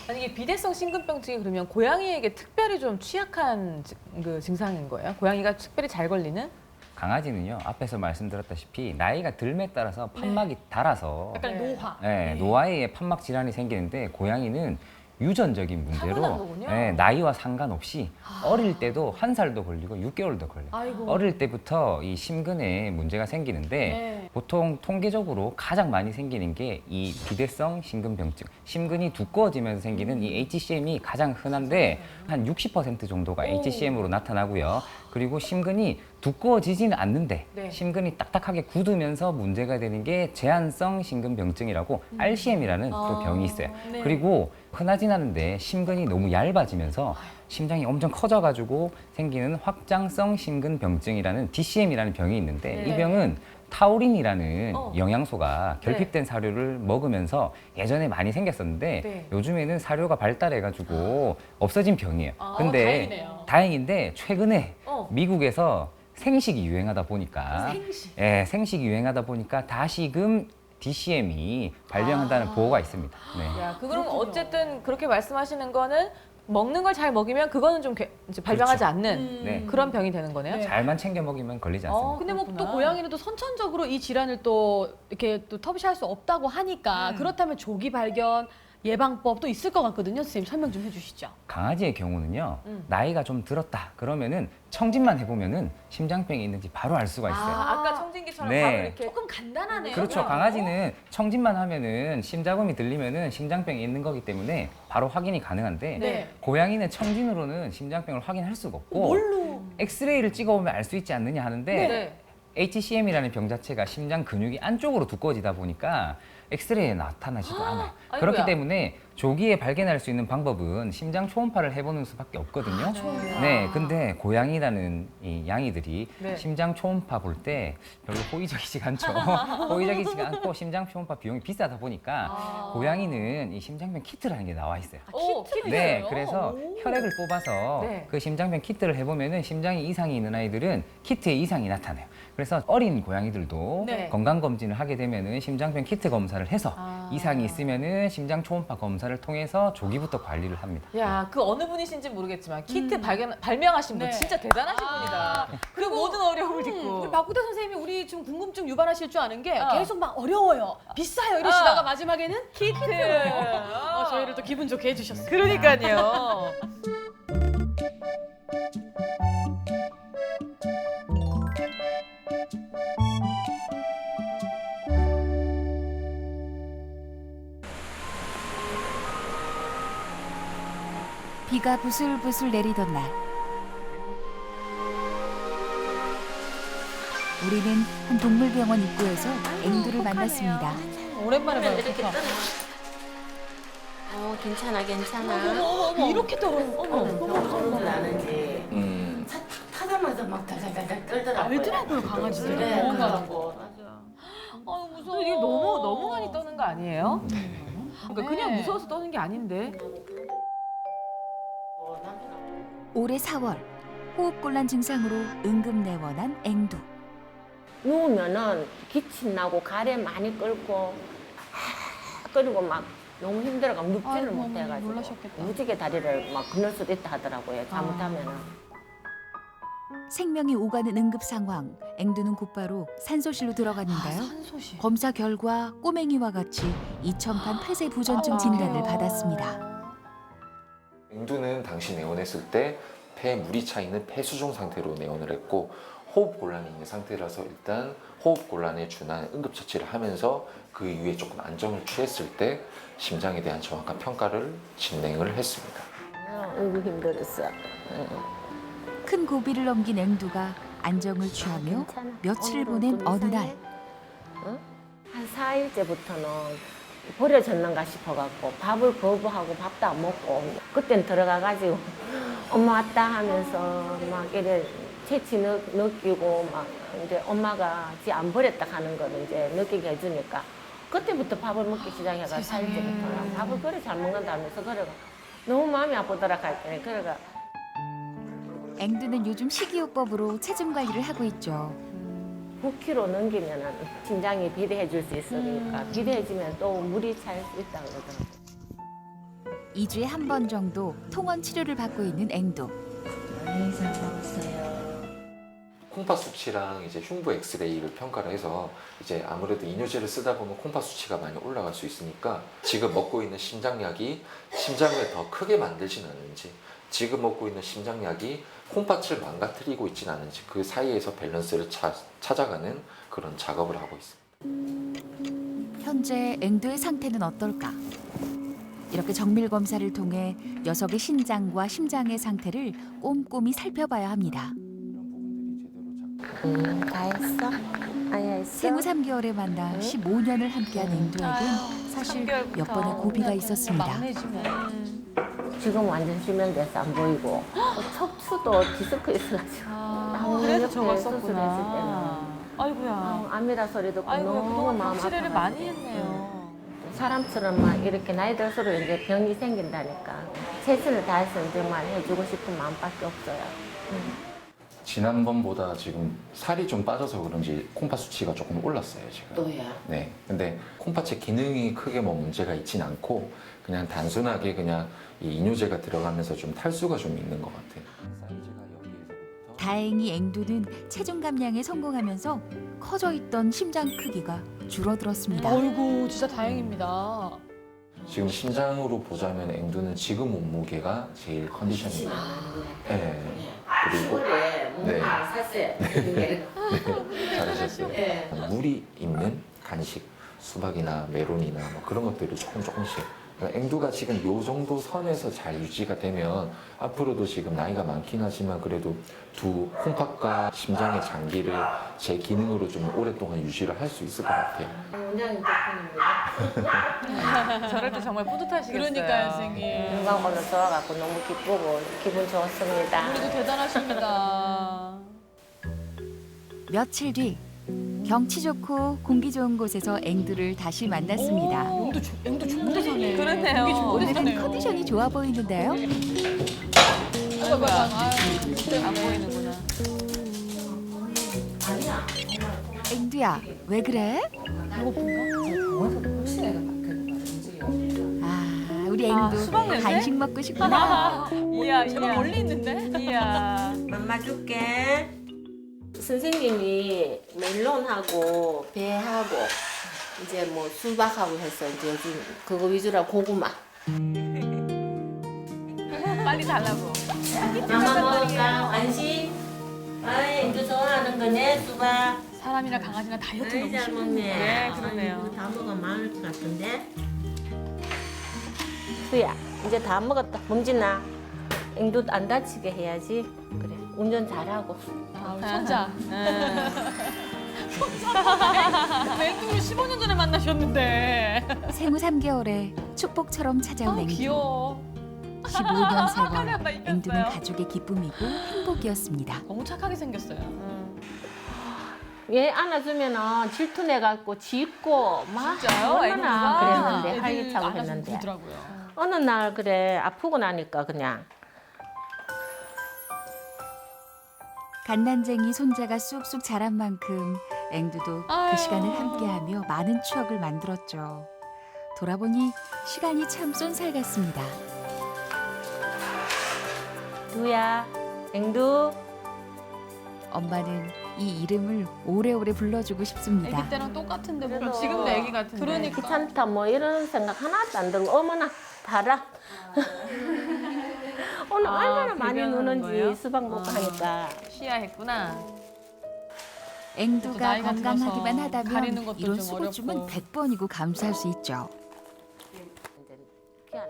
아니 이게 비대성 심근병증이 그러면 고양이에게 특별히 좀 취약한 그 증상인 거예요? 고양이가 특별히 잘 걸리는? 강아지는요, 앞에서 말씀드렸다시피 나이가 들에 따라서 판막이 닳아서 약간 노화. 네, 노화에 판막 질환이 생기는데 고양이는 유전적인 타고난 문제로 거군요. 네, 나이와 상관없이 어릴 때도 1살도 걸리고 6개월도 걸려요. 아이고. 어릴 때부터 이 심근에 문제가 생기는데 네. 보통 통계적으로 가장 많이 생기는 게 이 비대성 심근병증, 심근이 두꺼워지면서 생기는 이 HCM이 가장 흔한데 한 60% 정도가 HCM으로 나타나고요. 그리고 심근이 두꺼워지지는 않는데 네. 심근이 딱딱하게 굳으면서 문제가 되는 게 제한성 심근병증이라고 RCM이라는 또 병이 있어요. 네. 그리고 흔하진 않은데 심근이 너무 얇아지면서 심장이 엄청 커져가지고 생기는 확장성 심근병증이라는 DCM이라는 병이 있는데 네. 이 병은 타우린이라는 어. 영양소가 결핍된 사료를 먹으면서 예전에 많이 생겼었는데 네. 요즘에는 사료가 발달해가지고 없어진 병이에요. 아, 근데 다행이네요. 다행인데 최근에 어. 미국에서 생식이 유행하다 보니까 생식. 예, 생식이 유행하다 보니까 다시금 DCM이 발병한다는 보고가 있습니다. 네. 야, 그럼 어쨌든 그렇게 말씀하시는 거는 먹는 걸 잘 먹이면 그거는 좀 이제 발병하지 그렇죠. 않는 네. 그런 병이 되는 거네요. 네. 잘만 챙겨 먹이면 걸리지 않습니다. 근데 뭐 또 그렇구나. 고양이는 또 선천적으로 이 질환을 또 이렇게 또 터부시할 수 없다고 하니까 그렇다면 조기 발견 예방법도 있을 것 같거든요. 선생님 설명 좀 해주시죠. 강아지의 경우는요, 나이가 좀 들었다 그러면은 청진만 해보면은 심장병이 있는지 바로 알 수가 있어요. 아까 청진기처럼 네. 바로 이렇게 조금 간단하네요. 그렇죠. 강아지는 청진만 하면은 심자금이 들리면은 심장병이 있는 거기 때문에 바로 확인이 가능한데 네. 고양이는 청진으로는 심장병을 확인할 수가 없고 뭘로? 엑스레이를 찍어보면 알 수 있지 않느냐 하는데 네. HCM이라는 병 자체가 심장 근육이 안쪽으로 두꺼워지다 보니까 엑스레이에 나타나지도 않아요. 아이고야. 그렇기 때문에 조기에 발견할 수 있는 방법은 심장 초음파를 해보는 수밖에 없거든요. 네, 근데 고양이라는 이 양이들이 네. 심장 초음파 볼 때 별로 호의적이지가 않죠. 호의적이지가 않고 심장 초음파 비용이 비싸다 보니까 고양이는 이 심장병 키트라는 게 나와 있어요. 키트예요? 네, 그래서 혈액을 뽑아서 네. 그 심장병 키트를 해보면은 심장에 이상이 있는 아이들은 키트에 이상이 나타나요. 그래서 어린 고양이들도 네. 건강검진을 하게 되면은 심장병 키트 검사를 해서 이상이 있으면은 심장 초음파 검사를 통해서 조기부터 관리를 합니다. 야, 그 어느 분이신지 모르겠지만 키트 발명하신 분 네. 진짜 대단하신 분이다. 그 모든 어려움을 딛고. 우리 박구대 선생님이 우리 지금 궁금증 유발하실 줄 아는 게 어. 계속 막 어려워요, 비싸요 이러시다가 마지막에는 키트. 저희를 또 기분 좋게 해주셨어요. 그러니까요. 비가 부슬부슬 내리던 날 우리는 한 동물병원 입구에서 앵두를 만났습니다. 오랜만에 봐요. 좋다. 괜찮아, 괜찮아. 어머, 이렇게 떨어. 어머, 병원도 나는지 음. 타자마자 막 달달달달 떨더라고요. 알더라고요, 강아지들. 네, 어, 그러고. 아유 무서워. 이게 너무 많이 떠는 거 아니에요? 그러니까 그냥 네. 무서워서 떠는 게 아닌데. 올해 4월 호흡곤란 증상으로 응급내원한 앵두. 누우면은 기침 나고 가래 많이 끓고 그리고 막 너무 힘들어가 눕지를 아이고, 못해가지고 놀라셨겠다. 무지개 다리를 막 건널 수도 있다 하더라고요. 잘못하면은. 생명이 오가는 응급 상황. 앵두는 곧바로 산소실로 들어갔는데요. 산소시. 검사 결과 꼬맹이와 같이 이천판 폐쇄 부전증 진단을 받았습니다. 앵두는 당시 내원했을 때 폐에 물이 차 있는 폐수중 상태로 내원을 했고 호흡 곤란이 있는 상태라서 일단 호흡 곤란에 준한 응급 처치를 하면서 그 이후에 조금 안정을 취했을 때 심장에 대한 정확한 평가를 진행을 했습니다. 아이고 힘들었어. 큰 고비를 넘긴 앵두가 안정을 취하며 며칠을 보낸 어느 날 한 4일째부터는 버려졌는가 싶어갖고 밥을 거부하고 밥도 안 먹고 그땐 들어가가지고 엄마 왔다 하면서 막 이래 채취 느끼고 막 이제 엄마가 지 안 버렸다 하는 거를 이제 느끼게 해주니까 그때부터 밥을 먹기 시작해가 4일째부터는 밥을 그래 잘 먹는다면서 그래가 너무 마음이 아프더라 할 때는 그래가 앵두는 요즘 식이요법으로 체중 관리를 하고 있죠. 9kg 넘기면은 심장이 비대해 줄 수 있으니까 비대해지면 또 물이 찰 수 있다고 그러더라고요. 2주에 한 번 정도 통원 치료를 받고 있는 앵두. 많이 잘 먹었어요. 콩팥 수치랑 이제 흉부 엑스레이를 평가를 해서 이제 아무래도 이뇨제를 쓰다 보면 콩팥 수치가 많이 올라갈 수 있으니까 지금 먹고 있는 심장약이 심장을 더 크게 만들진 않는지 지금 먹고 있는 심장약이 콩팥을 망가뜨리고 있지는 않은지 그 사이에서 밸런스를 찾아가는 그런 작업을 하고 있습니다. 현재 앵두의 상태는 어떨까? 이렇게 정밀 검사를 통해 녀석의 신장과 심장의 상태를 꼼꼼히 살펴봐야 합니다. 다 했어? 아야 했어? 생후 3개월에 만나 15년을 함께한 앵두에겐 사실 몇 번의 고비가 있었습니다. 막내지만. 지금 완전 실명돼서 안 보이고 척추도 디스크 있어가지고 그래서 옆에 저걸 수술했을 썼구나. 아이고야. 암이라 소리 듣고 아이고 너무 그동안 마음 경치레를 아파가지고. 많이 했네요. 사람처럼 막 이렇게 나이 들수록 이제 병이 생긴다니까 최선을 다해서 이제만 해주고 싶은 마음밖에 없어요. 지난번보다 지금 살이 좀 빠져서 그런지 콩팥 수치가 조금 올랐어요 지금. 또야. 네. 근데 콩팥의 기능이 크게 뭐 문제가 있진 않고 그냥 단순하게 그냥 이 이뇨제가 들어가면서 좀 탈수가 좀 있는 것 같아요. 사이즈가 여기에서부터 다행히 앵두는 체중 감량에 성공하면서 커져 있던 심장 크기가 줄어들었습니다. 어이구 진짜 다행입니다. 지금 심장으로 보자면 앵두는 지금 몸무게가 제일 컨디션이 네. 그리고 네. 잘하셨어요. 물이 있는 간식, 수박이나 메론이나 뭐 그런 것들을 조금씩. 그러니까 앵두가 지금 요 정도 선에서 잘 유지가 되면 앞으로도 지금 나이가 많긴 하지만 그래도 두 콩팥과 심장의 장기를 제 기능으로 좀 오랫동안 유지를 할 수 있을 것 같아요. 원장님 덕분입니다. 저럴 때 정말 뿌듯하시겠어요. 그러니까요, 선생님. 건강 오늘 좋아갖고 너무 기쁘고 기분 좋았습니다. 우리도 대단하십니다. 며칠 뒤 경치 좋고 공기 좋은 곳에서 앵두를 다시 만났습니다. 오, 앵두 좋은데 사네. 그러네요. 공기 좋은데 오늘은 사네요. 컨디션이 좋아 보이는데요. 아이고야. 안 보이는구나. 앵두야, 왜 그래? 아, 우리 앵두 수박 냄새? 간식 먹고 싶구나. 이야, 제가 이야. 멀리 있는데? 이야. 맘마 줄게. 선생님이 멜론하고 배하고 이제 뭐 수박하고 해서 이제 요즘 그거 위주로 고구마. 빨리 달라고. 맘마 먹을까? 간식? 아이, 이거 좋아하는 거네, 수박. 사람이나 강아지나 다이어트 아이, 너무 잘 싫어. 먹네. 네, 그러네요. 아이, 이거 다 먹으면 많을 것 같은데. 수야, 이제 다 먹었다. 범진아, 앵두 안 다치게 해야지. 그래, 운전 잘하고. 아, 우리 손자. 응. 앵두를 15년 전에 만나셨는데. 생후 3개월에 축복처럼 찾아온 아, 앵두. 귀여워. 15년 세월 하려다 이겼어요. 앵두는 가족의 기쁨이고 행복이었습니다. 너무 착하게 생겼어요. 얘 안아주면은 질투내갖고 짖고 막 진짜요? 얼마나 앵두가? 그랬는데 애들 활기차고 안아주고 했는데 그러더라고요. 어느 날 그래 아프고 나니까 그냥 갓난쟁이 손자가 쑥쑥 자란 만큼 앵두도 아유. 그 시간을 함께하며 많은 추억을 만들었죠. 돌아보니 시간이 참 쏜살 같습니다. 두야 앵두 엄마는 이 이름을 오래오래 불러주고 싶습니다. 애기 때랑 똑같은데 뭐. 그래도 지금도 애기 같은데. 그러니까. 귀찮다 뭐 이런 생각 하나도 안 들고 어머나 봐라 오늘 아, 얼마나 많이 배변하는 노는지 거예요? 수박 먹고 아. 하니까 쉬야했구나. 앵두가 나이가 건강하기만 들어서 가리는 하다면 것도 이런 좀 수고쯤은 어렵고. 100번이고 감수할 수 있죠.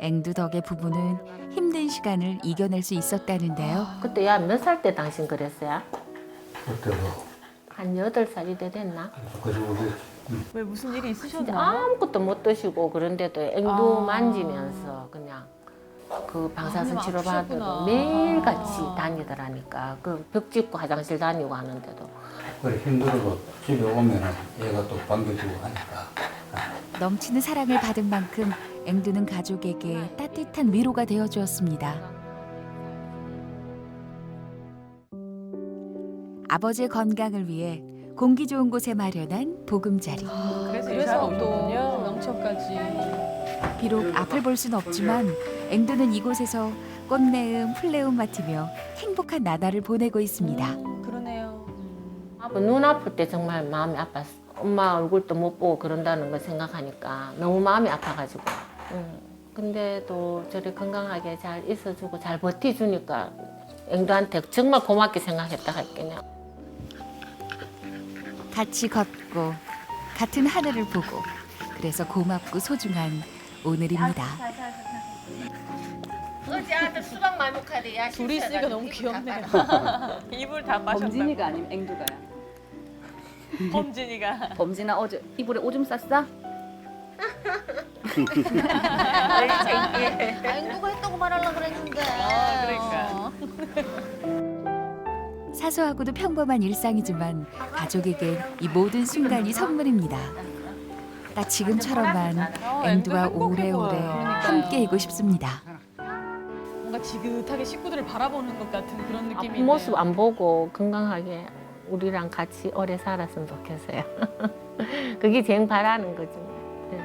앵두 덕에 부부는 힘든 시간을 이겨낼 수 있었다는데요. 그때 야 몇 살 때 당신 그랬어요? 그때도 한 8살이 됐나? 그리고 왜 무슨 일이 진짜 있으셨나? 아무것도 못 드시고 그런데도 앵두 아. 만지면서 그냥 그 방사선 아, 치료 아프셨구나. 받으러 매일같이 다니더라니까 그 벽 짚고 화장실 다니고 하는데도 그래 힘들어도 집에 오면은 얘가 또 반겨주고 하니까 넘치는 사랑을 받은 만큼 앵두는 가족에게 따뜻한 위로가 되어 주었습니다. 아버지의 건강을 위해 공기 좋은 곳에 마련한 보금자리. 그래서 이사를 그래서 또 오셨군요. 명처까지. 비록 앞을 볼 순 없지만 앵두는 이곳에서 꽃내음 풀내음 맡으며 행복한 나날을 보내고 있습니다. 그러네요. 아빠 눈 아플 때 정말 마음이 아팠어. 엄마 얼굴도 못 보고 그런다는 걸 생각하니까 너무 마음이 아파가지고. 근데도 저리 건강하게 잘 있어주고 잘 버텨주니까 앵두한테 정말 고맙게 생각했다 할게요. 같이 걷고 같은 하늘을 보고 그래서 고맙고 소중한 오늘입니다. 어제 아들 수박 많이 먹하대. 야 둘이 있으니까 너무 귀엽네요. 이불 다 빠셨다고. 범진이가 아니면 앵두가요? 범진이가. 범진아 어제 이불에 오줌 쌌어? 앵두가 했다고 말하려고 그랬는데. 그러니까. 사소하고도 평범한 일상이지만 가족에겐 이 모든 순간이 선물입니다. 딱 지금처럼만 앵두와 행복해 오래오래 보여요. 함께이고 싶습니다. 뭔가 지긋하게 식구들을 바라보는 것 같은 그런 느낌이 있네요. 모습 안 보고 건강하게 우리랑 같이 오래 살았으면 좋겠어요. 그게 제일 바라는 거죠. 네.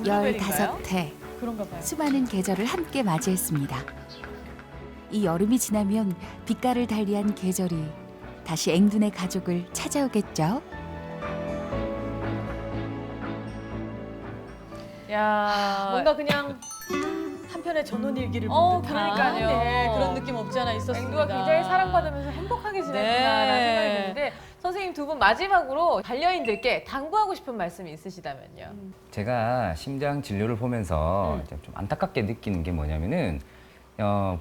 15회 그런가 봐요. 수많은 계절을 함께 맞이했습니다. 이 여름이 지나면 빛깔을 달리한 계절이 다시 앵둔의 가족을 찾아오겠죠. 야, 뭔가 그냥 한편의 전원일기를 본 듯한 그러니까요. 네, 그런 느낌 없지 않아 있었습니다. 앵두가 굉장히 사랑받으면서 행복하게 지냈구나라는 네. 생각이 드는데 선생님 두 분 마지막으로 반려인들께 당부하고 싶은 말씀이 있으시다면요. 제가 심장 진료를 보면서 이제 좀 안타깝게 느끼는 게 뭐냐면은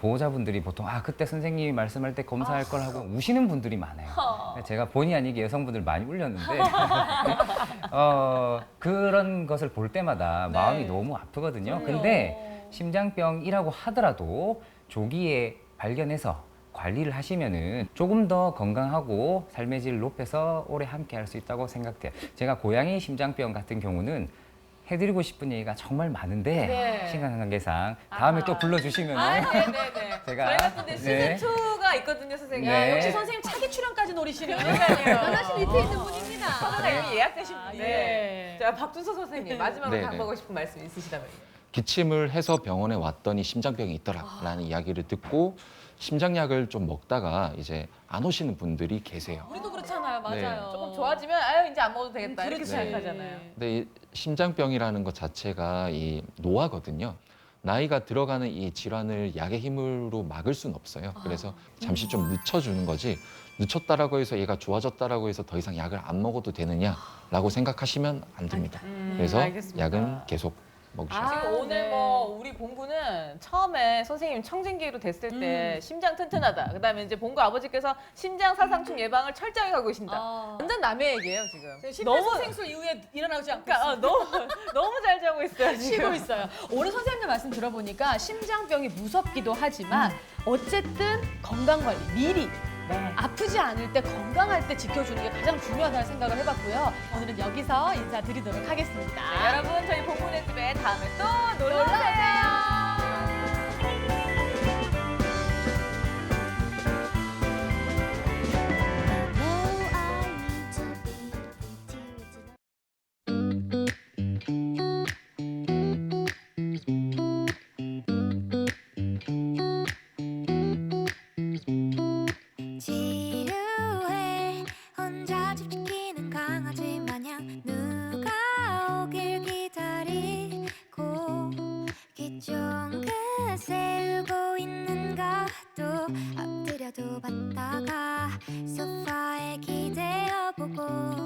보호자분들이 보통 그때 선생님이 말씀할 때 검사할 걸 하고 우시는 분들이 많아요. 제가 본의 아니게 여성분들 많이 울렸는데 그런 것을 볼 때마다 마음이 너무 아프거든요. 근데 심장병이라고 하더라도 조기에 발견해서 관리를 하시면은 조금 더 건강하고 삶의 질을 높여서 오래 함께 할 수 있다고 생각돼요. 제가 고양이 심장병 같은 경우는 해드리고 싶은 얘기가 정말 많은데 네. 시간 관계상 다음에 또 불러주시면 네네네. 제가 저희가 또 이제 시즌 2가 있거든요, 선생님. 네. 역시 선생님 차기 출연까지 노리시네요. 그러니까요. 사실 밑에 있는 분입니다. 코너가 이미 예약되신 분인데. 네. 자, 박준서 선생님 마지막으로 네네. 당부하고 싶은 말씀 있으시다면요. 기침을 해서 병원에 왔더니 심장병이 있더라라는 이야기를 듣고 심장약을 좀 먹다가 이제 안 오시는 분들이 계세요. 우리도 그렇잖아요. 맞아요. 네. 조금 좋아지면 이제 안 먹어도 되겠다 이렇게 그렇지. 생각하잖아요. 근데 이 심장병이라는 것 자체가 이 노화거든요. 나이가 들어가는 이 질환을 약의 힘으로 막을 수는 없어요. 그래서 잠시 좀 늦춰주는 거지 늦췄다라고 해서 얘가 좋아졌다라고 해서 더 이상 약을 안 먹어도 되느냐라고 생각하시면 안 됩니다. 그래서 알겠습니다. 약은 계속 먹으셔야 돼요. 지금 오늘 뭐 우리 본부는 처음에 선생님 청진기로 됐을 때 심장 튼튼하다. 그다음에 이제 본부 아버지께서 심장 사상충 예방을 철저히 하고 계신다. 완전 남의 얘기예요 지금. 심폐소생술 이후에 일어나지 않고 그러니까 너무 잘 자고 있어요 지금. 쉬고 있어요. 오늘 선생님들 말씀 들어보니까 심장병이 무섭기도 하지만 어쨌든 건강관리 미리 아프지 않을 때 건강할 때 지켜주는 게 가장 중요하다는 생각을 해봤고요. 오늘은 여기서 인사드리도록 하겠습니다. 네, 여러분 저희 본부의 집에 다음에 또 놀러 오세요. 지루해 혼자 집 지키는 강아지 마냥 누가 오길 기다리고 귀 쫑긋 세우고 있는가 또 엎드려도 봤다가 소파에 기대어 보고